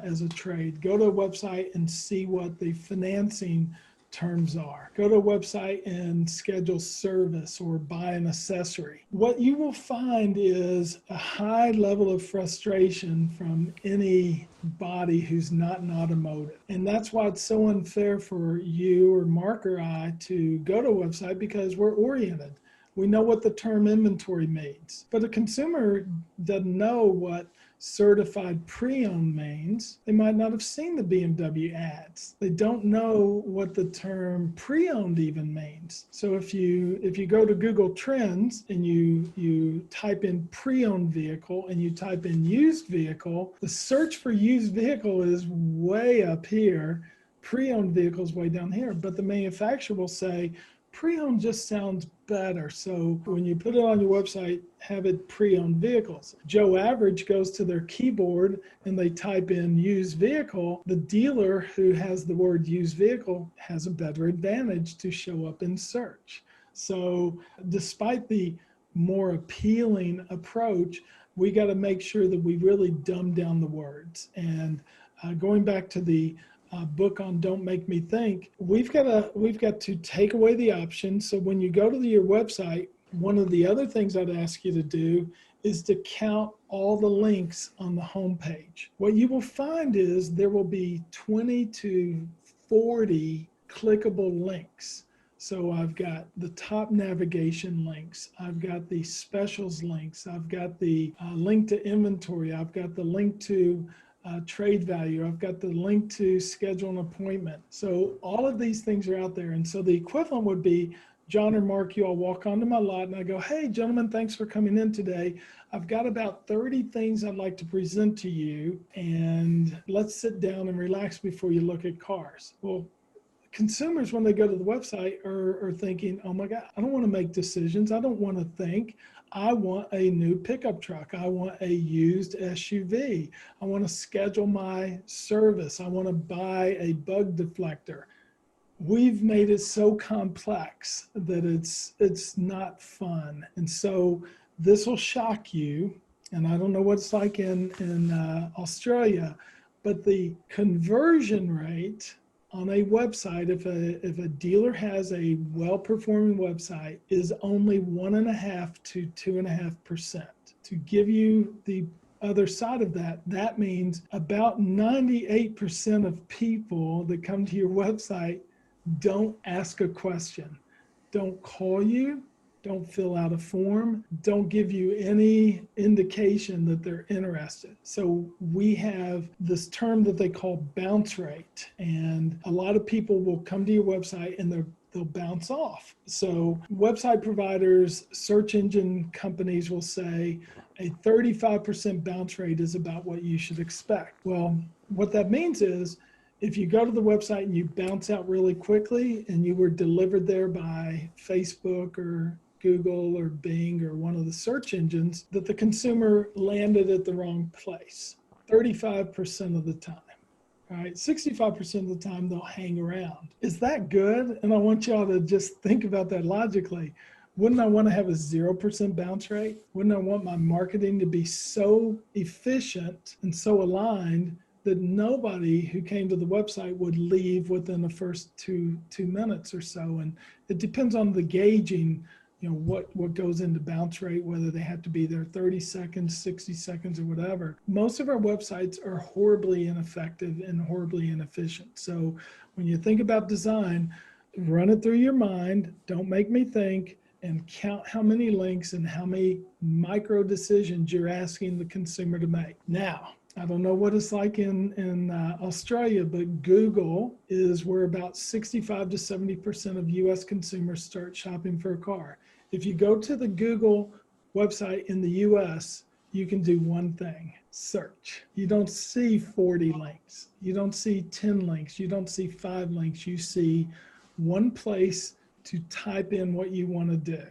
as a trade. Go to a website and see what the financing terms are. Go to a website and schedule service or buy an accessory. What you will find is a high level of frustration from anybody who's not in automotive. And that's why it's so unfair for you or Mark or I to go to a website, because we're oriented. We know what the term inventory means, but a consumer doesn't know what certified pre-owned means. They might not have seen the BMW ads. They don't know what the term pre-owned even means. So if you go to Google Trends and you type in pre-owned vehicle and you type in used vehicle, the search for used vehicle is way up here. Pre-owned vehicles way down here, but the manufacturer will say pre-owned just sounds better. So when you put it on your website, have it pre-owned vehicles. Joe Average goes to their keyboard and they type in used vehicle. The dealer who has the word used vehicle has a better advantage to show up in search. So despite the more appealing approach, we got to make sure that we really dumb down the words. And going back to the book on Don't Make Me Think, we've got to take away the option. So when you go to your website, one of the other things I'd ask you to do is to count all the links on the homepage. What you will find is there will be 20 to 40 clickable links. So I've got the top navigation links, I've got the specials links, I've got the link to inventory, I've got the link to trade value, I've got the link to schedule an appointment. So all of these things are out there. And so the equivalent would be John or Mark, you all walk onto my lot and I go, hey, gentlemen, thanks for coming in today. I've got about 30 things I'd like to present to you, and let's sit down and relax before you look at cars. Well, consumers, when they go to the website, are thinking, oh my God, I don't want to make decisions. I don't want to think. I want a new pickup truck. I want a used SUV. I want to schedule my service. I want to buy a bug deflector. We've made it so complex that it's not fun. And so this will shock you. And I don't know what it's like in Australia, but the conversion rate on a website, if a dealer has a well-performing website, is only 1.5 to 2.5%. To give you the other side of that, that means about 98% of people that come to your website don't ask a question, don't call you, don't fill out a form, don't give you any indication that they're interested. So we have this term that they call bounce rate, and a lot of people will come to your website and they'll bounce off. So website providers, search engine companies will say a 35% bounce rate is about what you should expect. Well, what that means is if you go to the website and you bounce out really quickly and you were delivered there by Facebook or Google or Bing or one of the search engines, that the consumer landed at the wrong place 35% of the time. All right, 65% of the time they'll hang around. Is that good? And I want y'all to just think about that logically. Wouldn't I want to have a 0% bounce rate? Wouldn't I want my marketing to be so efficient and so aligned that nobody who came to the website would leave within the first two minutes or so? And it depends on the gauging, what goes into bounce rate, whether they have to be there 30 seconds, 60 seconds, or whatever. Most of our websites are horribly ineffective and horribly inefficient. So when you think about design, run it through your mind, don't make me think, and count how many links and how many micro decisions you're asking the consumer to make. Now, I don't know what it's like in Australia, but Google is where about 65 to 70% of US consumers start shopping for a car. If you go to the Google website in the US, you can do one thing: search. You don't see 40 links. You don't see 10 links. You don't see 5 links. You see one place to type in what you want to do,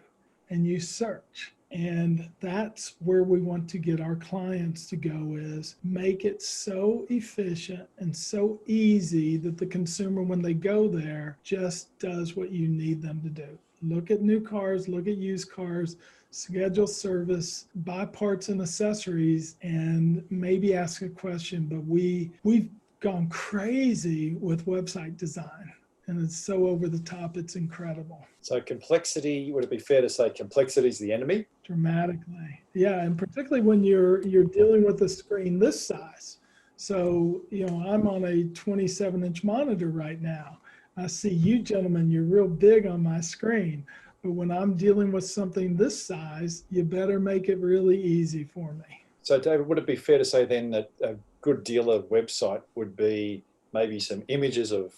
and you search. And that's where we want to get our clients to go, is make it so efficient and so easy that the consumer, when they go there, just does what you need them to do. Look at new cars, look at used cars, schedule service, buy parts and accessories, and maybe ask a question. But we've gone crazy with website design. And it's so over the top, it's incredible. So complexity, would it be fair to say complexity is the enemy? Dramatically. Yeah, and particularly when you're dealing with a screen this size. So, I'm on a 27-inch monitor right now. I see you gentlemen, you're real big on my screen. But when I'm dealing with something this size, you better make it really easy for me. So David, would it be fair to say then that a good dealer website would be maybe some images of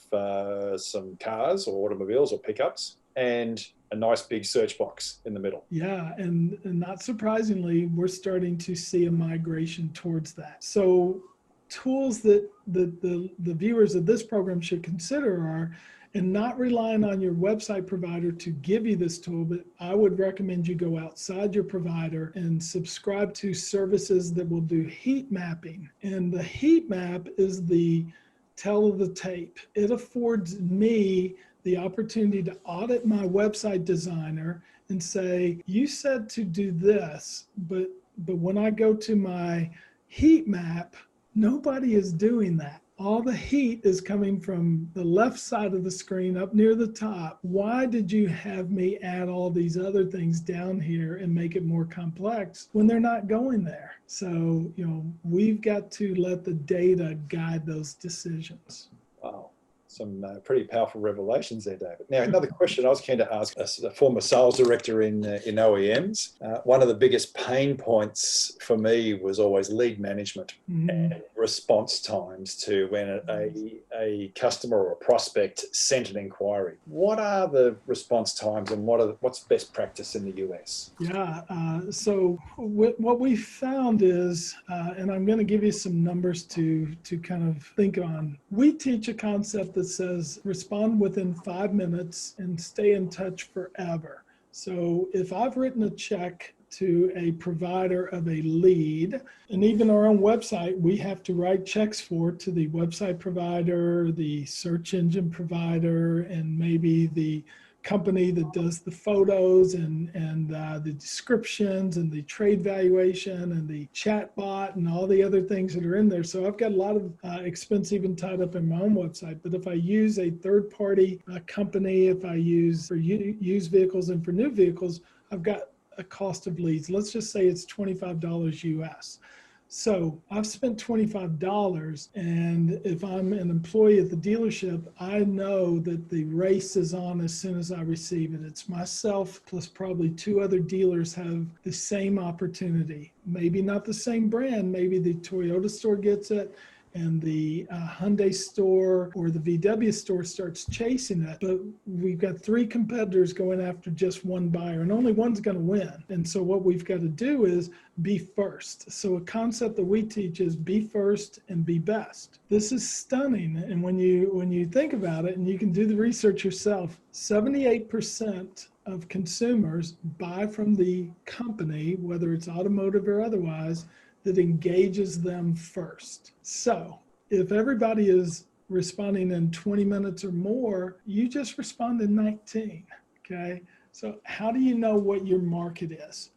some cars or automobiles or pickups, and a nice big search box in the middle? Yeah, and not surprisingly, we're starting to see a migration towards that. So tools that the viewers of this program should consider are, and not relying on your website provider to give you this tool, but I would recommend you go outside your provider and subscribe to services that will do heat mapping. And the heat map is the tell of the tape. It affords me the opportunity to audit my website designer and say, you said to do this, but when I go to my heat map, nobody is doing that. All the heat is coming from the left side of the screen up near the top. Why did you have me add all these other things down here and make it more complex when they're not going there? So, we've got to let the data guide those decisions. Wow. Some pretty powerful revelations there, David. Now, another question I was keen to ask, as a former sales director in OEMs, one of the biggest pain points for me was always lead management and response times to when a customer or a prospect sent an inquiry. What are the response times and what's best practice in the US? Yeah, so what we found is, and I'm going to give you some numbers to kind of think on. We teach a concept that says respond within 5 minutes and stay in touch forever. So if I've written a check to a provider of a lead, and even our own website, we have to write checks to the website provider, the search engine provider, and maybe the company that does the photos and the descriptions and the trade valuation and the chat bot and all the other things that are in there. So I've got a lot of expense even tied up in my own website. But if I use a third-party company, if I use for used vehicles and for new vehicles, I've got a cost of leads. Let's just say it's $25 US. So I've spent $25, and if I'm an employee at the dealership, I know that the race is on as soon as I receive it. It's myself plus probably 2 other dealers have the same opportunity. Maybe not the same brand. Maybe the Toyota store gets it and the Hyundai store or the VW store starts chasing it. But we've got 3 competitors going after just one buyer, and only one's going to win. And so what we've got to do is be first. So a concept that we teach is be first and be best. This is stunning. And when you think about it, and you can do the research yourself, 78% of consumers buy from the company, whether it's automotive or otherwise, that engages them first. So if everybody is responding in 20 minutes or more, you just respond in 19, okay? So how do you know what your market is?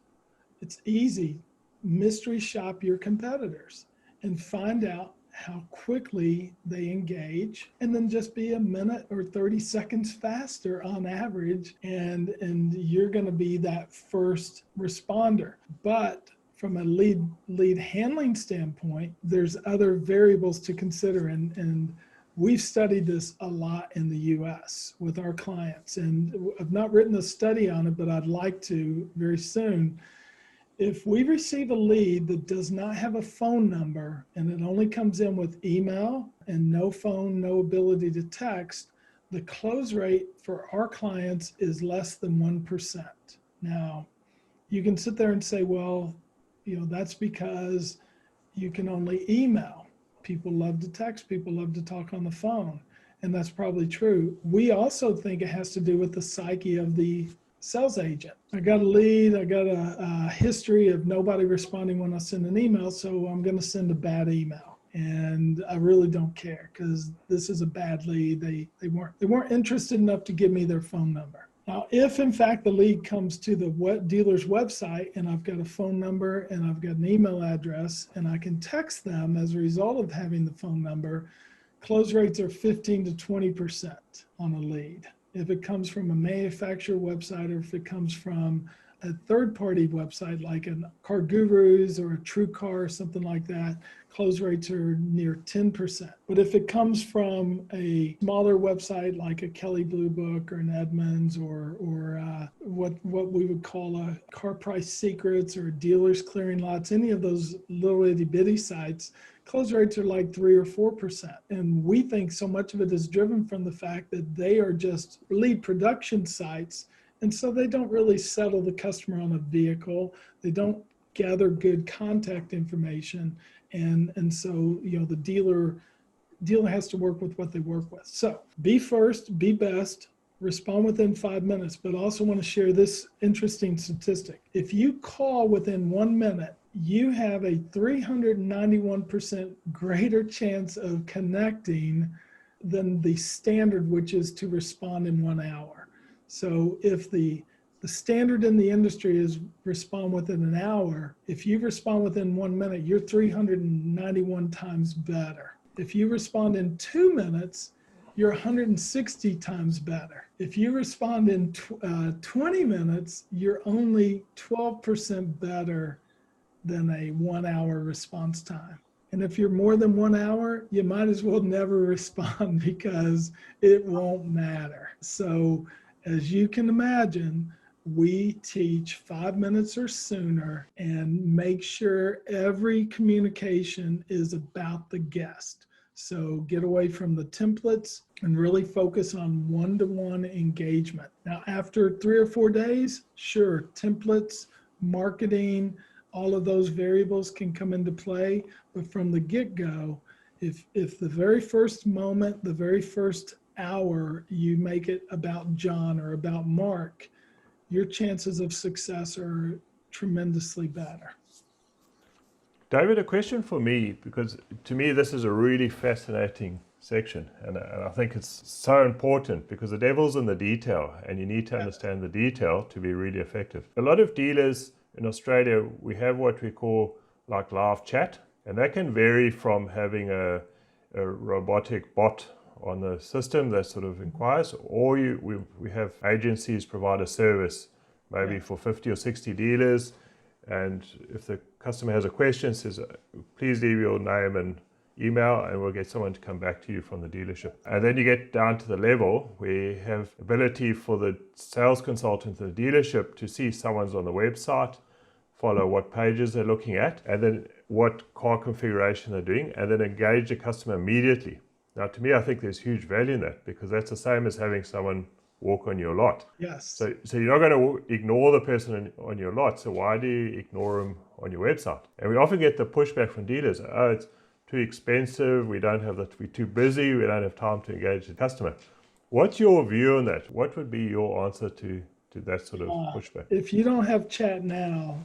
It's easy. Mystery shop your competitors and find out how quickly they engage, and then just be a minute or 30 seconds faster on average, and you're going to be that first responder. But from a lead handling standpoint, there's other variables to consider, and we've studied this a lot in the US with our clients, and I've not written a study on it, but I'd like to very soon. If we receive a lead that does not have a phone number and it only comes in with email and no phone, no ability to text, the close rate for our clients is less than 1%. Now, you can sit there and say, well, that's because you can only email. People love to text, people love to talk on the phone, and that's probably true. We also think it has to do with the psyche of the sales agent. I got a lead, I got a history of nobody responding when I send an email, so I'm going to send a bad email. And I really don't care because this is a bad lead. They weren't interested enough to give me their phone number. Now, if in fact the lead comes to the dealer's website and I've got a phone number and I've got an email address and I can text them as a result of having the phone number, close rates are 15 to 20% on a lead. If it comes from a manufacturer website or if it comes from a third-party website like a Car Gurus or a True Car or something like that, close rates are near 10%. But if it comes from a smaller website like a Kelley Blue Book or an Edmunds or what we would call a Car Price Secrets or Dealers Clearing Lots, any of those little itty bitty sites, close rates are like 3 or 4%. And we think so much of it is driven from the fact that they are just lead production sites. And so they don't really settle the customer on a vehicle. They don't gather good contact information. And so, the dealer has to work with what they work with. So be first, be best, respond within 5 minutes, but also want to share this interesting statistic. If you call within 1 minute, you have a 391% greater chance of connecting than the standard, which is to respond in 1 hour. So if the The standard in the industry is respond within an hour. If you respond within 1 minute, you're 391 times better. If you respond in 2 minutes, you're 160 times better. If you respond in 20 minutes, you're only 12% better than a 1 hour response time. And if you're more than 1 hour, you might as well never respond because it won't matter. So as you can imagine, we teach 5 minutes or sooner and make sure every communication is about the guest. So get away from the templates and really focus on one-to-one engagement. Now, after 3 or 4 days, sure, templates, marketing, all of those variables can come into play. But from the get-go, if the very first moment, the very first hour, you make it about John or about Mark, your chances of success are tremendously better. David, a question for me, because to me this is a really fascinating section, and I think it's so important because the devil's in the detail, and you need to understand the detail to be really effective. A lot of dealers in Australia, we have what we call like live chat, and that can vary from having a robotic bot on the system that sort of inquires, or we have agencies provide a service maybe for 50 or 60 dealers, and if the customer has a question, says, please leave your name and email and we'll get someone to come back to you from the dealership. And then you get down to the level where you have ability for the sales consultant at the dealership to see someone's on the website, follow what pages they're looking at, and then what car configuration they're doing, and then engage the customer immediately. Now, to me, I think there's huge value in that because that's the same as having someone walk on your lot. Yes. So you're not going to ignore the person on your lot. So why do you ignore them on your website? And we often get the pushback from dealers. Oh, it's too expensive. We don't have that. We're too busy. We don't have time to engage the customer. What's your view on that? What would be your answer to that sort of pushback? If you don't have chat now,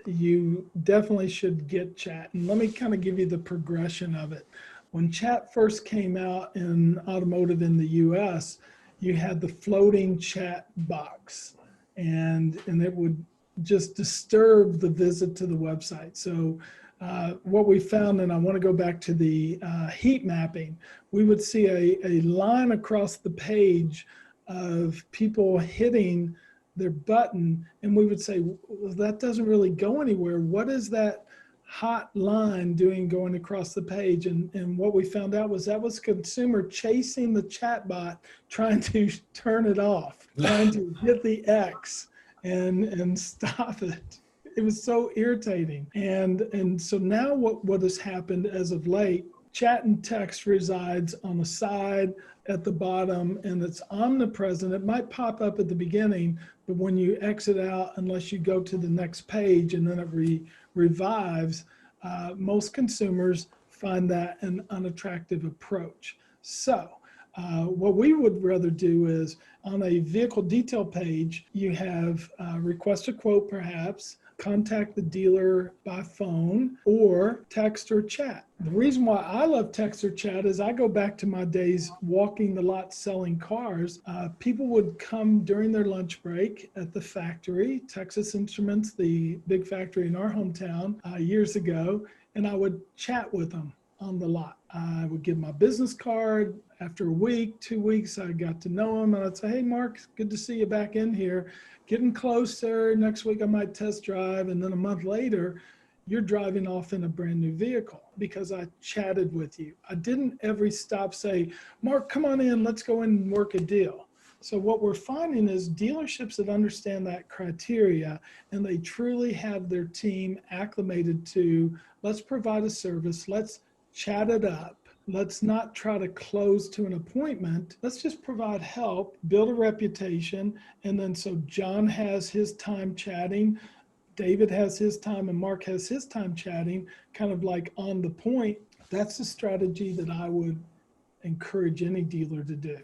you definitely should get chat. And let me kind of give you the progression of it. When chat first came out in automotive in the US, you had the floating chat box, and it would just disturb the visit to the website. So what we found, and I want to go back to the heat mapping, we would see a line across the page of people hitting their button, and we would say, well, that doesn't really go anywhere. What is that hot line doing going across the page? And what we found out was that was consumer chasing the chatbot, trying to turn it off, trying to hit the X and stop it. It was so irritating. And so now what has happened as of late, chat and text resides on the side, at the bottom, and it's omnipresent. It might pop up at the beginning, but when you exit out, unless you go to the next page and then it revives, most consumers find that an unattractive approach. So what we would rather do is on a vehicle detail page, you have request a quote perhaps, contact the dealer by phone, or text or chat. The reason why I love text or chat is I go back to my days walking the lot selling cars. People would come during their lunch break at the factory, Texas Instruments, the big factory in our hometown years ago, and I would chat with them on the lot. I would give my business card. After a week, 2 weeks, I got to know them, and I'd say, hey, Mark, good to see you back in here. Getting closer. Next week, I might test drive. And then a month later, you're driving off in a brand new vehicle because I chatted with you. I didn't every stop say, Mark, come on in, let's go in and work a deal. So what we're finding is dealerships that understand that criteria and they truly have their team acclimated to, let's provide a service, let's chat it up. Let's not try to close to an appointment. Let's just provide help, build a reputation. And then so John has his time chatting, David has his time, and Mark has his time chatting, kind of like on the point. That's the strategy that I would encourage any dealer to do.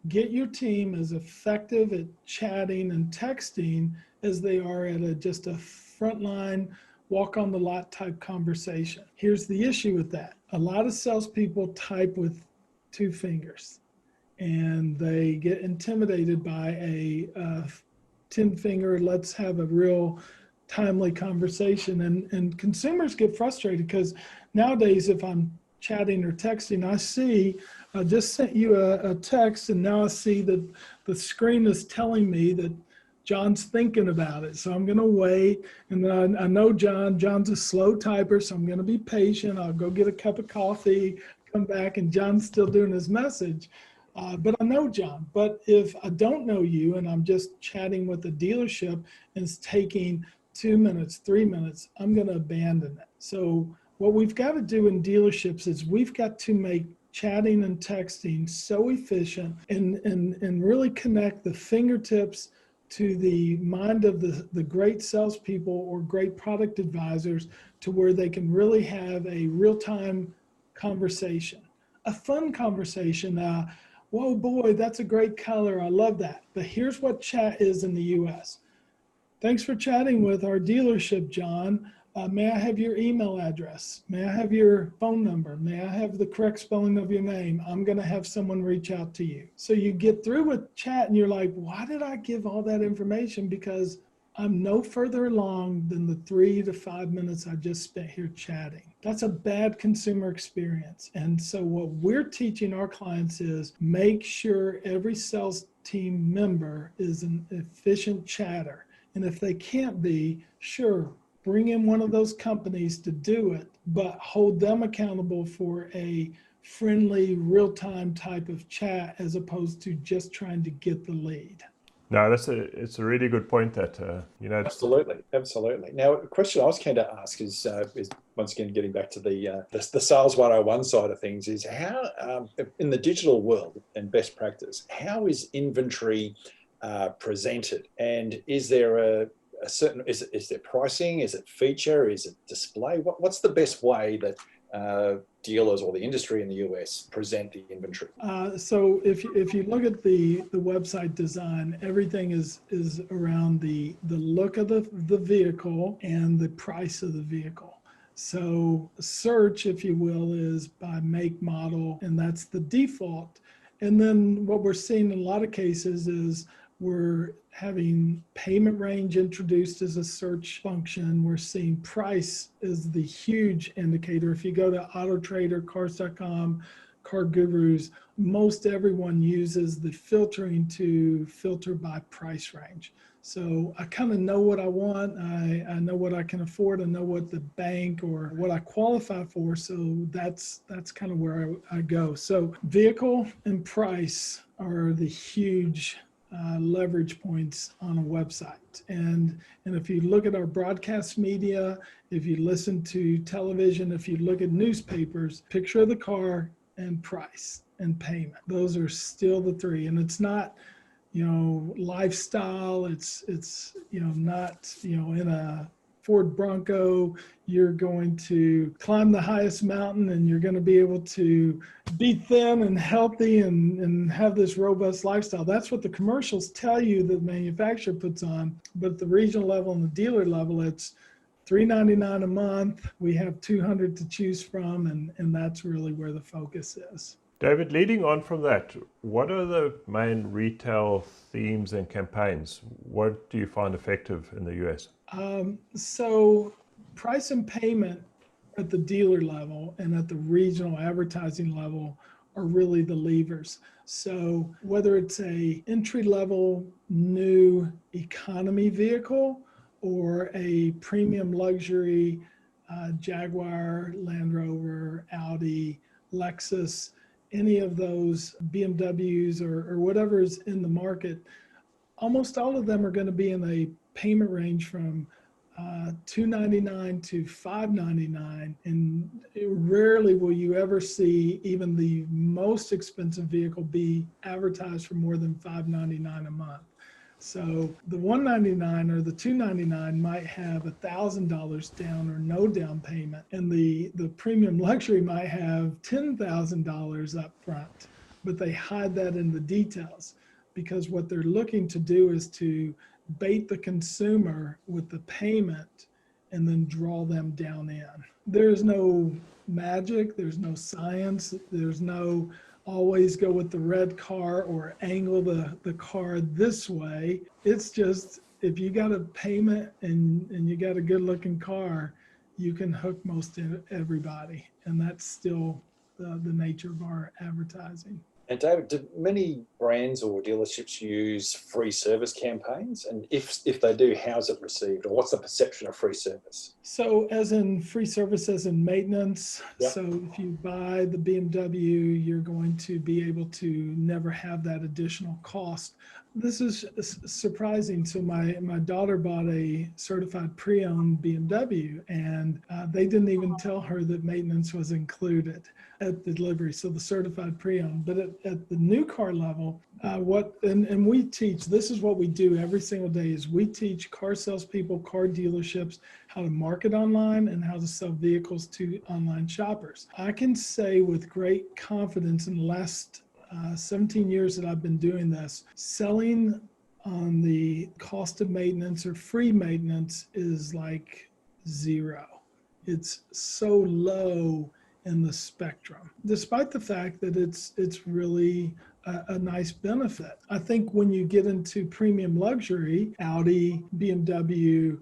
Get your team as effective at chatting and texting as they are at just a frontline walk on the lot type conversation. Here's the issue with that. A lot of salespeople type with 2 fingers and they get intimidated by a 10 finger, let's have a real timely conversation. And consumers get frustrated because nowadays, if I'm chatting or texting, I see, I just sent you a text, and now I see that the screen is telling me that John's thinking about it. So I'm going to wait. And then I know John's a slow typer, so I'm going to be patient. I'll go get a cup of coffee, come back, and John's still doing his message. But I know John. But if I don't know you and I'm just chatting with a dealership and it's taking 2 minutes, 3 minutes, I'm going to abandon it. So what we've got to do in dealerships is we've got to make chatting and texting so efficient and really connect the fingertips to the mind of the great salespeople or great product advisors to where they can really have a real-time conversation, a fun conversation. Whoa, boy, that's a great color. I love that. But here's what chat is in the US. Thanks for chatting with our dealership, John. May I have your email address? May I have your phone number? May I have the correct spelling of your name? I'm going to have someone reach out to you. So you get through with chat and you're like, why did I give all that information? Because I'm no further along than the 3 to 5 minutes I just spent here chatting. That's a bad consumer experience. And so what we're teaching our clients is make sure every sales team member is an efficient chatter. And if they can't be, sure, bring in one of those companies to do it, but hold them accountable for a friendly, real-time type of chat as opposed to just trying to get the lead. No, it's a really good point that, Absolutely. Now, a question I was keen to ask is once again, getting back to the sales 101 side of things, is how, in the digital world and best practice, how is inventory presented? And is there a certain, is there pricing? Is it feature? Is it display? What's the best way that dealers or the industry in the US present the inventory? So if you look at the website design, everything is around the look of the vehicle and the price of the vehicle. So search, if you will, is by make, model, and that's the default. And then what we're seeing in a lot of cases is we're having payment range introduced as a search function. We're seeing price as the huge indicator. If you go to AutoTrader, Cars.com, Car Gurus, most everyone uses the filtering to filter by price range. So I kind of know what I want. I know what I can afford. I know what the bank or what I qualify for. So that's kind of where I go. So vehicle and price are the huge leverage points on a website. And if you look at our broadcast media, if you listen to television, if you look at newspapers, picture of the car and price and payment. Those are still the three. And it's not, lifestyle. It's not, in a Ford Bronco, you're going to climb the highest mountain and you're going to be able to be thin and healthy and have this robust lifestyle. That's what the commercials tell you that the manufacturer puts on. But at the regional level and the dealer level, it's $399 a month. We have 200 to choose from, and that's really where the focus is. David, leading on from that, what are the main retail themes and campaigns? What do you find effective in the US? So price and payment at the dealer level and at the regional advertising level are really the levers. So whether it's a entry-level new economy vehicle or a premium luxury Jaguar, Land Rover, Audi, Lexus, any of those BMWs or whatever is in the market, almost all of them are going to be in a payment range from $299 to $599, and rarely will you ever see even the most expensive vehicle be advertised for more than $599 a month. So the $199 or the $299 might have $1,000 down or no down payment, and the premium luxury might have $10,000 up front, but they hide that in the details because what they're looking to do is to bait the consumer with the payment and then draw them down in. There's no magic, there's no science, there's no always go with the red car or angle the car this way. It's just, if you got a payment and you got a good looking car, you can hook most everybody. And that's still the nature of our advertising. And David, do many brands or dealerships use free service campaigns? And if they do, how's it received? Or what's the perception of free service? So as in free service, as in maintenance. Yep. So if you buy the BMW, you're going to be able to never have that additional cost. This is surprising. So my daughter bought a certified pre-owned BMW, and they didn't even tell her that maintenance was included at the delivery. So the certified pre-owned. But at the new car level, and we teach, this is what we do every single day, is we teach car salespeople, car dealerships, how to market online and how to sell vehicles to online shoppers. I can say with great confidence, in the last 17 years that I've been doing this, selling on the cost of maintenance or free maintenance is like zero. It's so low in the spectrum, despite the fact that it's really a nice benefit. I think when you get into premium luxury, Audi, BMW,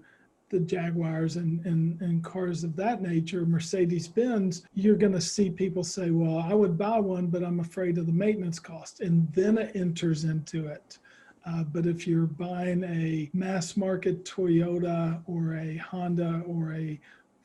the Jaguars and cars of that nature, Mercedes-Benz, you're going to see people say, well, I would buy one, but I'm afraid of the maintenance cost. And then it enters into it. But if you're buying a mass market Toyota or a Honda or a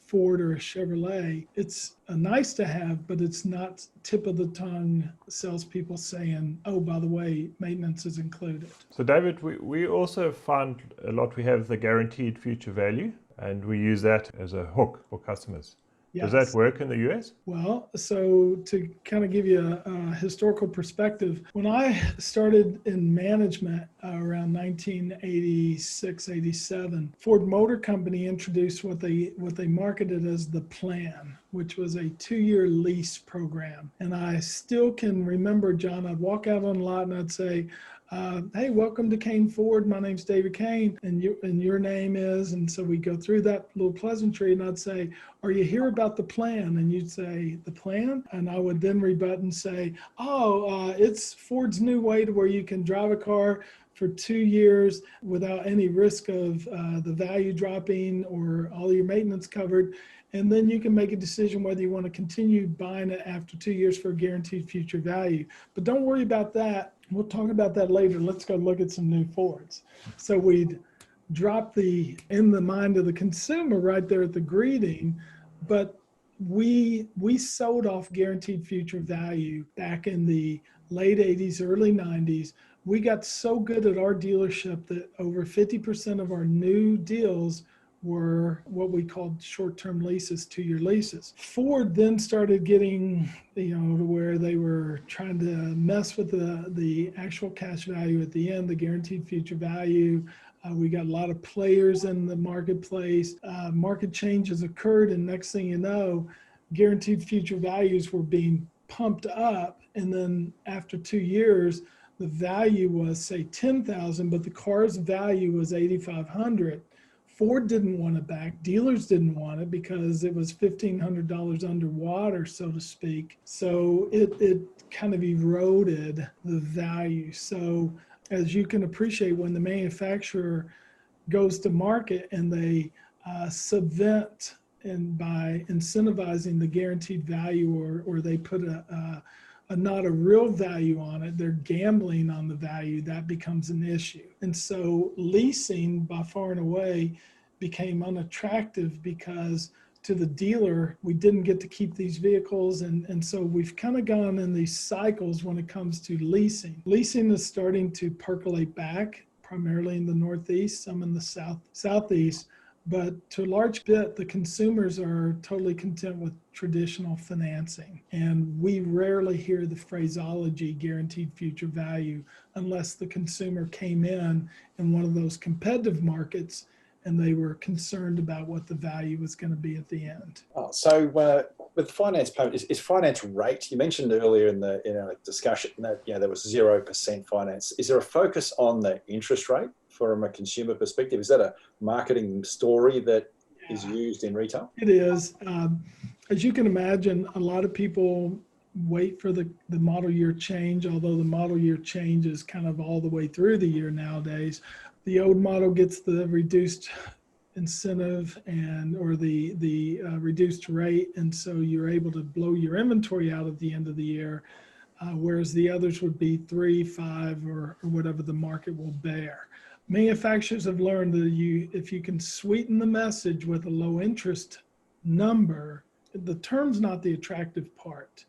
Ford or a Chevrolet, it's a nice to have, but it's not tip of the tongue salespeople saying, oh, by the way, maintenance is included. So David, we also find a lot, we have the guaranteed future value, and we use that as a hook for customers. Yes. Does that work in the US? Well, so to kind of give you a historical perspective, when I started in management around 1986, 87, Ford Motor Company introduced what they marketed as the plan, which was a 2-year lease program. And I still can remember, John, I'd walk out on the lot and I'd say, hey, welcome to Kain Ford. My name's David Kain, and your name is, and so we go through that little pleasantry, and I'd say, are you here about the plan? And you'd say, the plan? And I would then rebut and say, it's Ford's new way to where you can drive a car for 2 years without any risk of the value dropping or all your maintenance covered. And then you can make a decision whether you want to continue buying it after 2 years for a guaranteed future value. But don't worry about that. We'll talk about that later. Let's go look at some new Fords. So we'd drop in the mind of the consumer right there at the greeting, but we sold off guaranteed future value back in the late 80s, early 90s. We got so good at our dealership that over 50% of our new deals were what we called short-term leases, 2-year leases. Ford then started getting, to where they were trying to mess with the actual cash value at the end, the guaranteed future value. We got a lot of players in the marketplace. Market changes occurred, and next thing you know, guaranteed future values were being pumped up. And then after 2 years, the value was, say, $10,000, but the car's value was $8,500. Ford didn't want it back. Dealers didn't want it because it was $1,500 underwater, so to speak. So it kind of eroded the value. So as you can appreciate, when the manufacturer goes to market and they subvent, and by incentivizing the guaranteed value, or they put not a real value on it, they're gambling on the value, that becomes an issue. And so leasing by far and away became unattractive because to the dealer, we didn't get to keep these vehicles. And so we've kind of gone in these cycles when it comes to leasing. Leasing is starting to percolate back, primarily in the Northeast, some in the Southeast. But to a large bit, the consumers are totally content with traditional financing. And we rarely hear the phraseology guaranteed future value unless the consumer came in one of those competitive markets and they were concerned about what the value was going to be at the end. So with finance payment, is finance rate, you mentioned earlier in our discussion that there was 0% finance. Is there a focus on the interest rate from a consumer perspective? Is that a marketing story that is used in retail? It is. As you can imagine, a lot of people wait for the model year change, although the model year change is kind of all the way through the year nowadays. The old model gets the reduced incentive or the reduced rate, and so you're able to blow your inventory out at the end of the year, whereas the others would be 3, 5, or whatever the market will bear. Manufacturers have learned that if you can sweeten the message with a low interest number, the term's not the attractive part,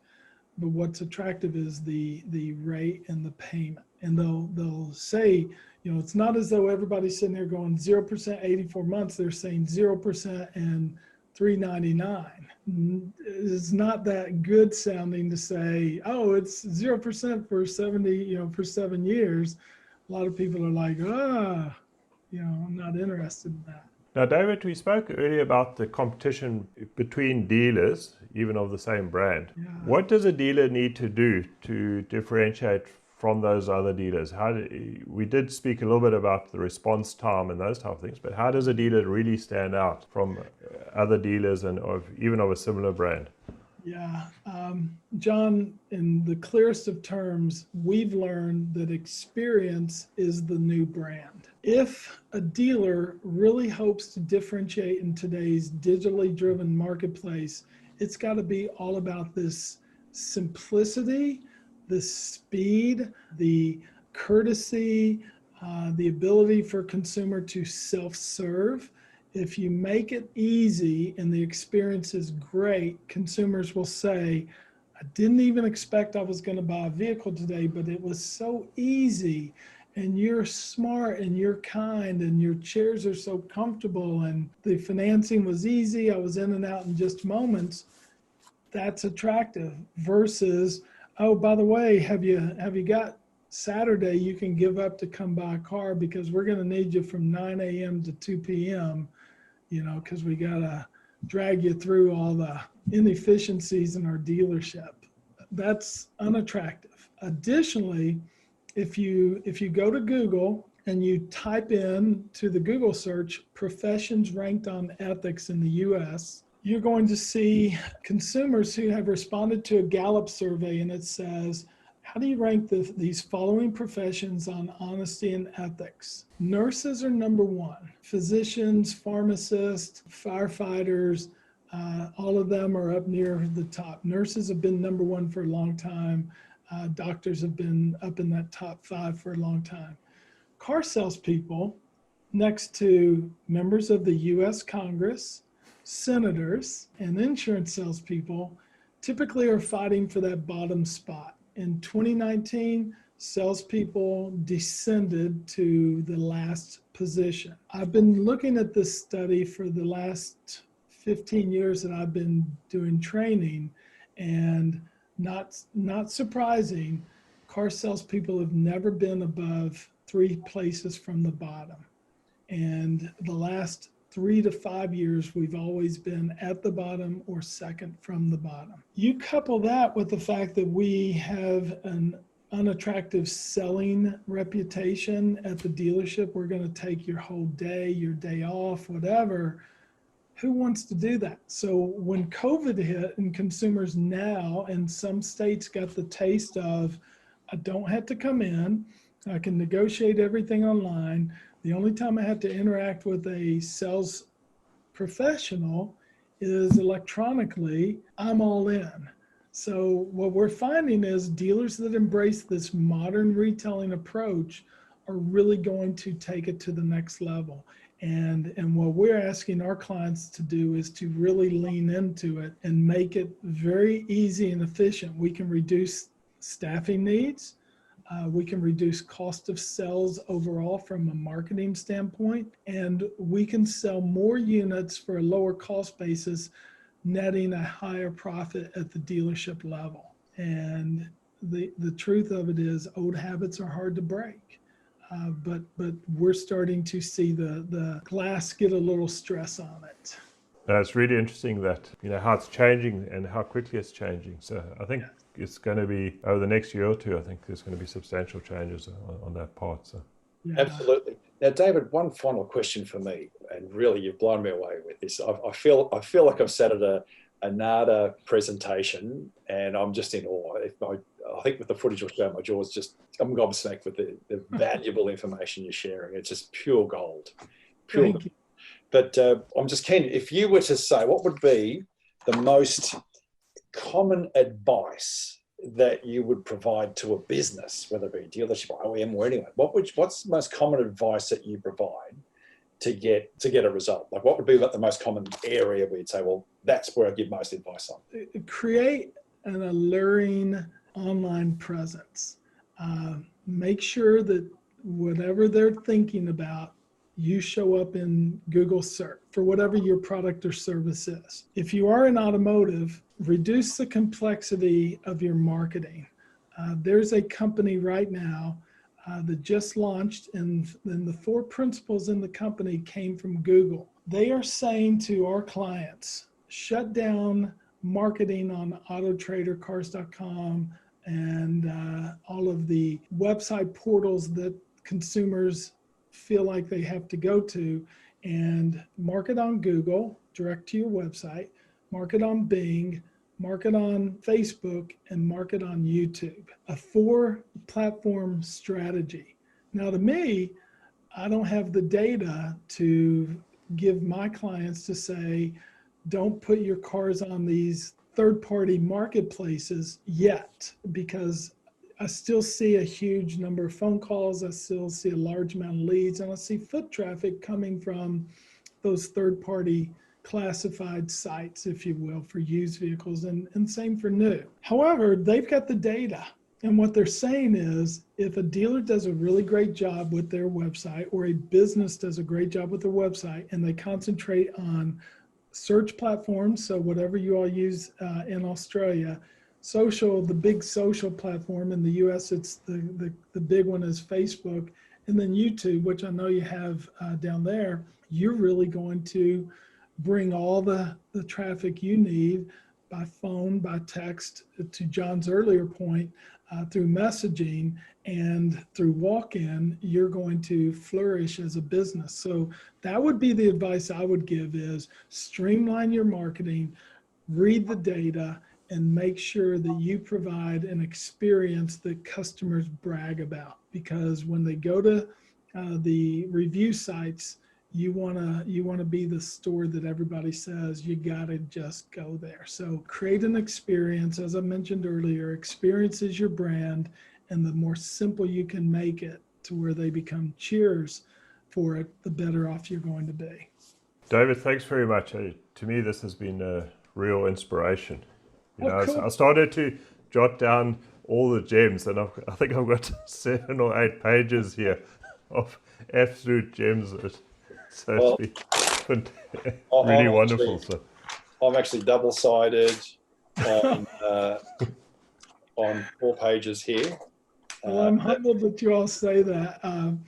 but what's attractive is the rate and the payment. And they'll say, it's not as though everybody's sitting there going 0% 84 months. They're saying 0% and $3.99. It's not that good sounding to say, oh, it's 0% for 70, for 7 years. A lot of people are like, I'm not interested in that. Now, David, we spoke earlier about the competition between dealers, even of the same brand. Yeah. What does a dealer need to do to differentiate from those other dealers? We did speak a little bit about the response time and those type of things, but how does a dealer really stand out from other dealers and even of a similar brand? Yeah, John, in the clearest of terms, we've learned that experience is the new brand. If a dealer really hopes to differentiate in today's digitally driven marketplace, it's got to be all about this simplicity, the speed, the courtesy, the ability for consumer to self-serve. If you make it easy and the experience is great, consumers will say, I didn't even expect I was going to buy a vehicle today, but it was so easy, and you're smart and you're kind and your chairs are so comfortable and the financing was easy. I was in and out in just moments. That's attractive versus, oh, by the way, have you got Saturday you can give up to come buy a car because we're going to need you from 9 a.m. to 2 p.m., because we got to drag you through all the inefficiencies in our dealership. That's unattractive. Additionally, if you go to Google and you type in to the Google search professions ranked on ethics in the US, you're going to see consumers who have responded to a Gallup survey, and it says, how do you rank these following professions on honesty and ethics? Nurses are number one. Physicians, pharmacists, firefighters, all of them are up near the top. Nurses have been number one for a long time. Doctors have been up in that top 5 for a long time. Car salespeople, next to members of the U.S. Congress, senators, and insurance salespeople, typically are fighting for that bottom spot. In 2019, salespeople descended to the last position. I've been looking at this study for the last 15 years that I've been doing training, and not surprising, car salespeople have never been above 3 places from the bottom. And the last 3 to 5 years, we've always been at the bottom or second from the bottom. You couple that with the fact that we have an unattractive selling reputation at the dealership. We're going to take your whole day, your day off, whatever. Who wants to do that? So when COVID hit and consumers now in some states got the taste of, I don't have to come in, I can negotiate everything online. The only time I have to interact with a sales professional is electronically. I'm all in. So what we're finding is dealers that embrace this modern retailing approach are really going to take it to the next level. And what we're asking our clients to do is to really lean into it and make it very easy and efficient. We can reduce staffing needs. We can reduce cost of sales overall from a marketing standpoint, and we can sell more units for a lower cost basis, netting a higher profit at the dealership level. And the truth of it is old habits are hard to break, but we're starting to see the glass get a little stress on it. It's really interesting that, how it's changing and how quickly it's changing. So I think it's going to be, over the next year or two, I think there's going to be substantial changes on that part. So. Yeah. Absolutely. Now, David, one final question for me, and really you've blown me away with this. I feel like I've sat at another presentation, and I'm just in awe. I think with the footage you'll show, my jaw's just, I'm gobsmacked with the valuable information you're sharing. It's just pure gold. Thank you. But I'm just keen, if you were to say, what would be the most common advice that you would provide to a business, whether it be a dealership or OEM or anyone? What's the most common advice that you provide to get a result? Like, what would be the most common area where you'd say, well, that's where I give most advice on? Create an alluring online presence. Make sure that whatever they're thinking about, you show up in Google search for whatever your product or service is. If you are in automotive, reduce the complexity of your marketing. There's a company right now that just launched, and the 4 principles in the company came from Google. They are saying to our clients, shut down marketing on AutoTrader, Cars.com, and all of the website portals that consumers feel like they have to go to, and market on Google, direct to your website, market on Bing, market on Facebook, and market on YouTube. A 4-platform strategy. Now, to me, I don't have the data to give my clients to say, don't put your cars on these third-party marketplaces yet, because I still see a huge number of phone calls. I still see a large amount of leads, and I see foot traffic coming from those third-party classified sites, if you will, for used vehicles, and same for new. However, they've got the data. And what they're saying is, if a dealer does a really great job with their website, or a business does a great job with their website, and they concentrate on search platforms, so whatever you all use in Australia, social, the big social platform in the US, it's the big one is Facebook, and then YouTube, which I know you have down there, you're really going to bring all the traffic you need by phone, by text, to John's earlier point, through messaging and through walk-in. You're going to flourish as a business. So that would be the advice I would give, is streamline your marketing, read the data, and make sure that you provide an experience that customers brag about. Because when they go to the review sites, you wanna be the store that everybody says you gotta just go there. So create an experience. As I mentioned earlier, experience is your brand, and the more simple you can make it to where they become cheers for it, the better off you're going to be. David, thanks very much. To me, this has been a real inspiration. Cool. I started to jot down all the gems, and I think I've got 7 or 8 pages here of absolute gems. So it's been really wonderful. I'm actually double-sided on 4 pages here. Well, I'm humbled that you all say that.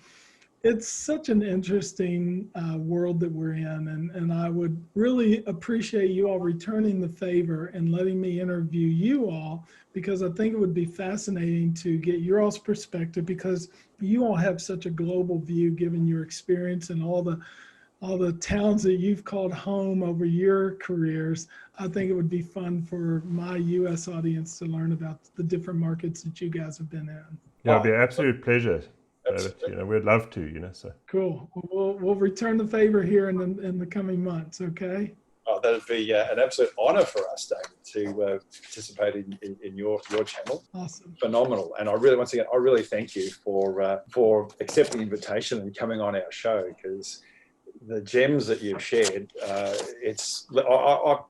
It's such an interesting world that we're in, and I would really appreciate you all returning the favor and letting me interview you all, because I think it would be fascinating to get your all's perspective, because you all have such a global view given your experience and all the towns that you've called home over your careers. I think it would be fun for my U.S. audience to learn about the different markets that you guys have been in. Yeah, it'd be an absolute pleasure. We'd love to, so. Cool. We'll return the favor here in the coming months, okay? Oh, that'd be an absolute honor for us, David, to participate in your channel. Awesome. Phenomenal. And I really thank you for accepting the invitation and coming on our show, because the gems that you've shared, I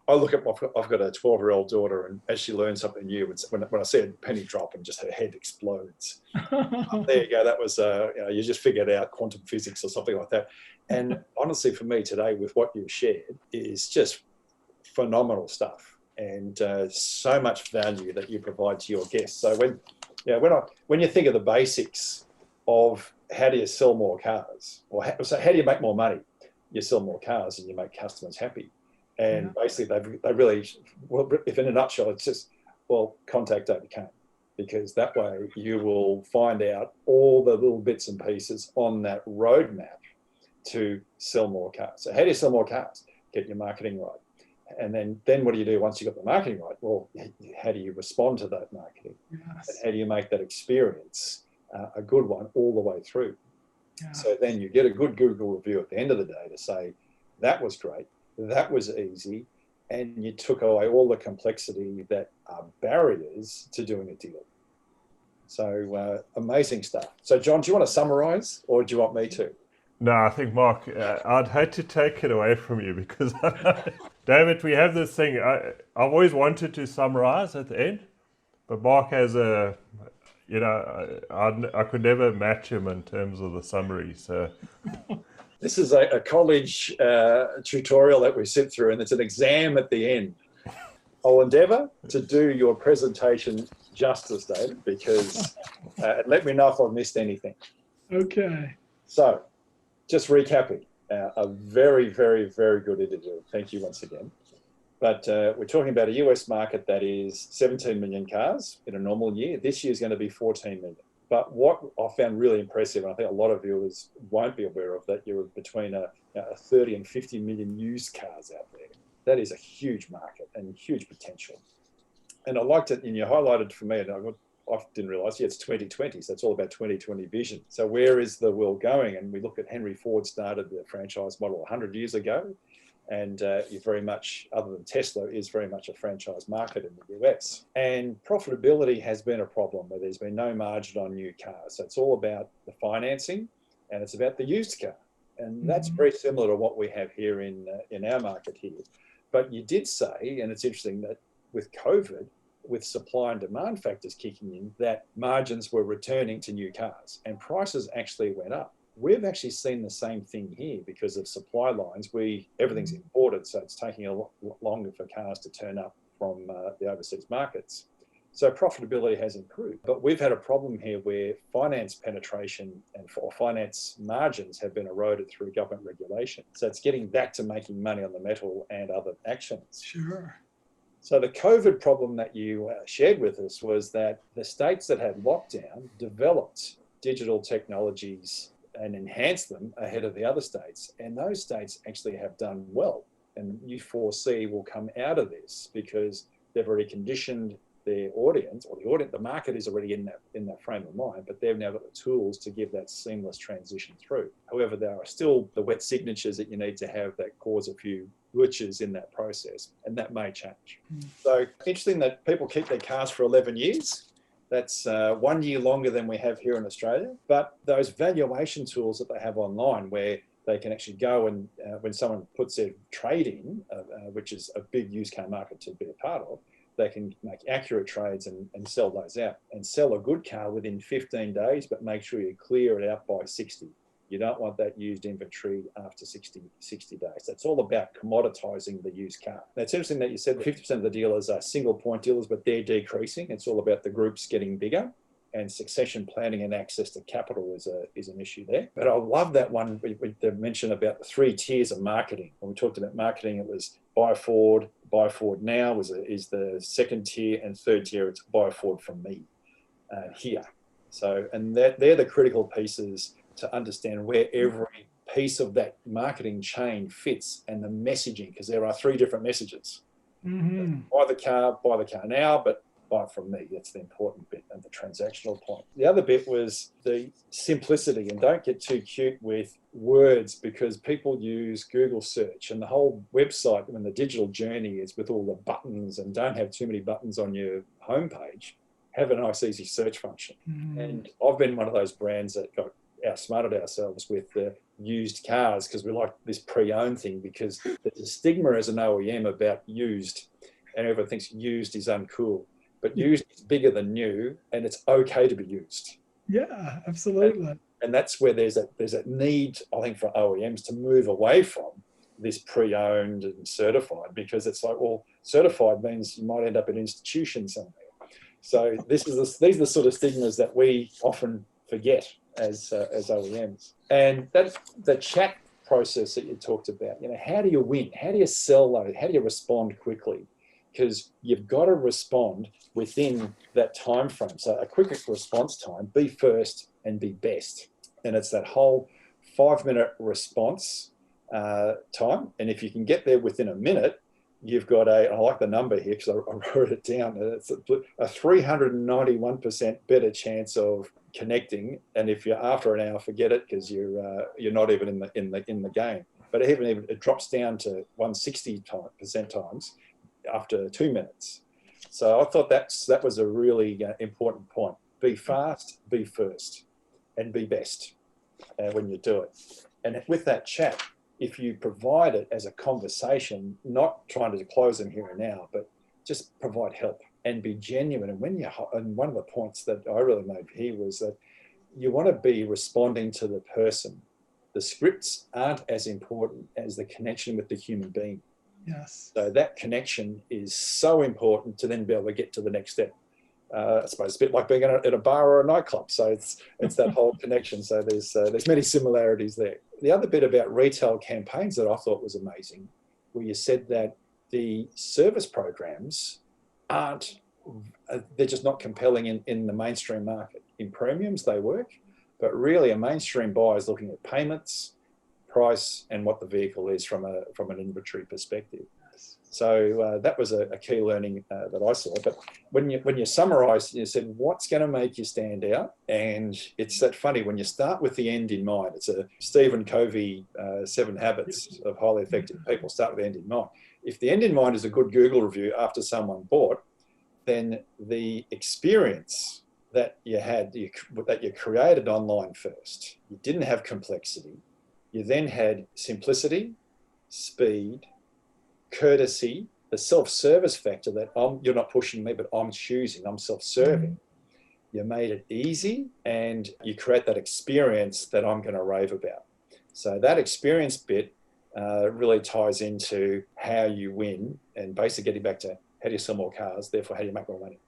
look at, I've got a 12-year-old daughter, and as she learns something new, when I see a penny drop and just her head explodes. There you go. That was, you just figured out quantum physics or something like that. And honestly, for me today, with what you've shared, is just phenomenal stuff, and so much value that you provide to your guests. So when you think of the basics of how do you sell more cars, or how do you make more money? You sell more cars and you make customers happy. And basically, they really, well, if in a nutshell, it's just, well, contact David Kain, because that way you will find out all the little bits and pieces on that roadmap to sell more cars. So how do you sell more cars? Get your marketing right. And then what do you do once you've got the marketing right? Well, how do you respond to that marketing? Yes. And how do you make that experience a good one all the way through? Yeah. So then you get a good Google review at the end of the day to say, that was great, that was easy, and you took away all the complexity that are barriers to doing a deal. So amazing stuff. So John, do you want to summarize, or do you want me to? No, I think, Mark, I'd hate to take it away from you because, David, we have this thing. I've always wanted to summarize at the end, but Mark has I could never match him in terms of the summary. So This is a college tutorial that we sit through, and it's an exam at the end. I'll endeavour to do your presentation justice, David, because let me know if I've missed anything. Okay. So, just recapping, a very, very, very good interview. Thank you once again. But we're talking about a US market that is 17 million cars in a normal year. This year is going to be 14 million. But what I found really impressive, and I think a lot of viewers won't be aware of, that you're between a 30 and 50 million used cars out there. That is a huge market and huge potential. And I liked it, and you highlighted for me, and I didn't realise, it's 2020, so it's all about 2020 vision. So where is the world going? And we look at Henry Ford started the franchise model 100 years ago, and you're very much, other than Tesla, is very much a franchise market in the US. And profitability has been a problem where there's been no margin on new cars. So it's all about the financing, and it's about the used car. And that's very similar to what we have here in our market here. But you did say, and it's interesting that with COVID, with supply and demand factors kicking in, that margins were returning to new cars and prices actually went up. We've actually seen the same thing here because of supply lines. Everything's imported, so it's taking a lot longer for cars to turn up from the overseas markets. So profitability has improved. But we've had a problem here where finance penetration and finance margins have been eroded through government regulation. So it's getting back to making money on the metal and other actions. Sure. So the COVID problem that you shared with us was that the states that had lockdown developed digital technologies and enhanced them ahead of the other states. And those states actually have done well. And you foresee will come out of this because they've already conditioned their audience, or the market is already in that frame of mind, but they've now got the tools to give that seamless transition through. However, there are still the wet signatures that you need to have that cause a few glitches in that process, and that may change. So interesting that people keep their cars for 11 years. That's 1 year longer than we have here in Australia. But those valuation tools that they have online, where they can actually go and when someone puts their trade in, which is a big used car market to be a part of, they can make accurate trades and sell those out and sell a good car within 15 days, but make sure you clear it out by 60. You don't want that used inventory after 60 days. That's all about commoditizing the used car. Now, it's interesting that you said 50% of the dealers are single point dealers, but they're decreasing. It's all about the groups getting bigger, and succession planning and access to capital is an issue there. But I love that one we mentioned about the 3 tiers of marketing. When we talked about marketing, it was buy Ford now is the second tier, and third tier it's buy Ford from me here. So, and they're the critical pieces to understand where every piece of that marketing chain fits, and the messaging, because there are 3 different messages. Buy the car now, but buy it from me. That's the important bit and the transactional point. The other bit was the simplicity, and don't get too cute with words, because people use Google search, and the whole website, when the digital journey is with all the buttons, and don't have too many buttons on your homepage, have a nice easy search function. And I've been one of those brands that got outsmarted ourselves with the used cars, because we like this pre-owned thing, because there's a stigma as an OEM about used, and everyone thinks used is uncool. But used is bigger than new, and it's okay to be used. Yeah, absolutely. And that's where there's a need, I think, for OEMs to move away from this pre-owned and certified, because it's like, well, certified means you might end up in an institution somewhere. So these are the sort of stigmas that we often forget as OEMs. And that's the chat process that you talked about. How do you win? How do you sell those? How do you respond quickly? Because you've got to respond within that time frame. So a quick response time, be first and be best. And it's that whole 5-minute response time. And if you can get there within a minute, you've got I like the number here because I wrote it down. It's a 391% better chance of connecting, and if you're after an hour, forget it because you're not even in the game. But even it drops down to 160% times after 2 minutes. So I thought that was a really important point. Be fast, be first, and be best when you do it. And with that chat, if you provide it as a conversation, not trying to close them here and now, but just provide help and be genuine. And and one of the points that I really made here was that you want to be responding to the person. The scripts aren't as important as the connection with the human being. Yes. So that connection is so important to then be able to get to the next step. I suppose it's a bit like being at a bar or a nightclub. So it's that whole connection. So there's many similarities there. The other bit about retail campaigns that I thought was amazing, where you said that the service programs they're just not compelling in the mainstream market. In premiums, they work, but really a mainstream buyer is looking at payments, price, and what the vehicle is from an inventory perspective. So that was a key learning that I saw. But when you summarised, you said, what's going to make you stand out? And it's that funny, when you start with the end in mind, it's a Stephen Covey 7 Habits of Highly Effective People, start with the end in mind. If the end in mind is a good Google review after someone bought, then the experience that you had, that you created online first, you didn't have complexity. You then had simplicity, speed, courtesy, the self-service factor that you're not pushing me, but I'm choosing, I'm self-serving. You made it easy and you create that experience that I'm going to rave about. So that experience bit really ties into how you win, and basically getting back to how do you sell more cars, therefore how do you make more money.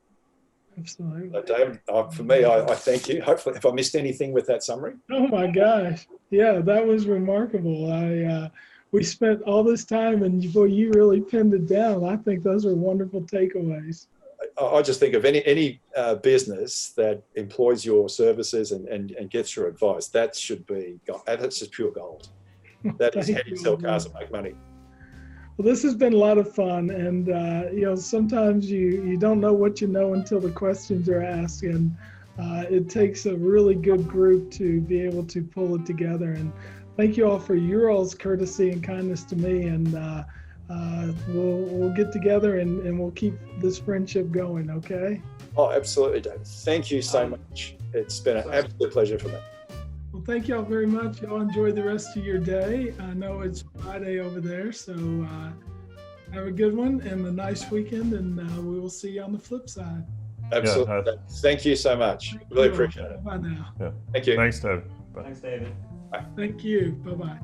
Absolutely. So David, for me, I thank you. Hopefully, if I missed anything with that summary. Oh my gosh. Yeah, that was remarkable. We spent all this time and boy, you really pinned it down. I think those are wonderful takeaways. I just think of any business that employs your services and gets your advice, that should be, that's just pure gold. That is how you sell cars and make money. Well, this has been a lot of fun, and sometimes you don't know what you know until the questions are asked, and it takes a really good group to be able to pull it together. And thank you all for your all's courtesy and kindness to me, and we'll get together and we'll keep this friendship going. Okay? Oh, absolutely, David. Thank you so much. It's been an absolute pleasure for me. Well, thank y'all very much. Y'all enjoy the rest of your day. I know it's Friday over there, so have a good one and a nice weekend, and we will see you on the flip side. Absolutely. Yeah, thank you so much. Really appreciate it. Bye now. Yeah. Thank you. Thanks, David. Bye. Thanks, David. Bye. Thank you. Bye-bye.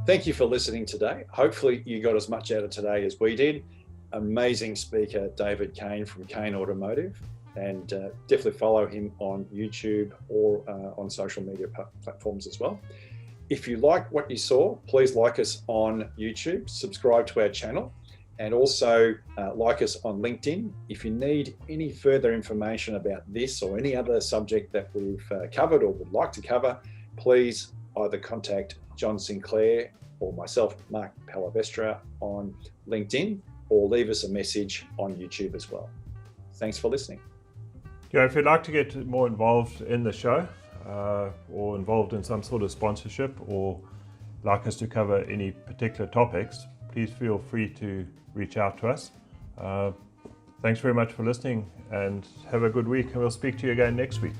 Thank you for listening today. Hopefully you got as much out of today as we did. Amazing speaker, David Kain from Kain Automotive. And definitely follow him on YouTube or on social media platforms as well. If you like what you saw, please like us on YouTube, subscribe to our channel, and also like us on LinkedIn. If you need any further information about this or any other subject that we've covered or would like to cover, please either contact John Sinclair or myself, Mark Palavestra, on LinkedIn, or leave us a message on YouTube as well. Thanks for listening. Yeah, if you'd like to get more involved in the show or involved in some sort of sponsorship, or like us to cover any particular topics, please feel free to reach out to us. Thanks very much for listening, and have a good week, and we'll speak to you again next week.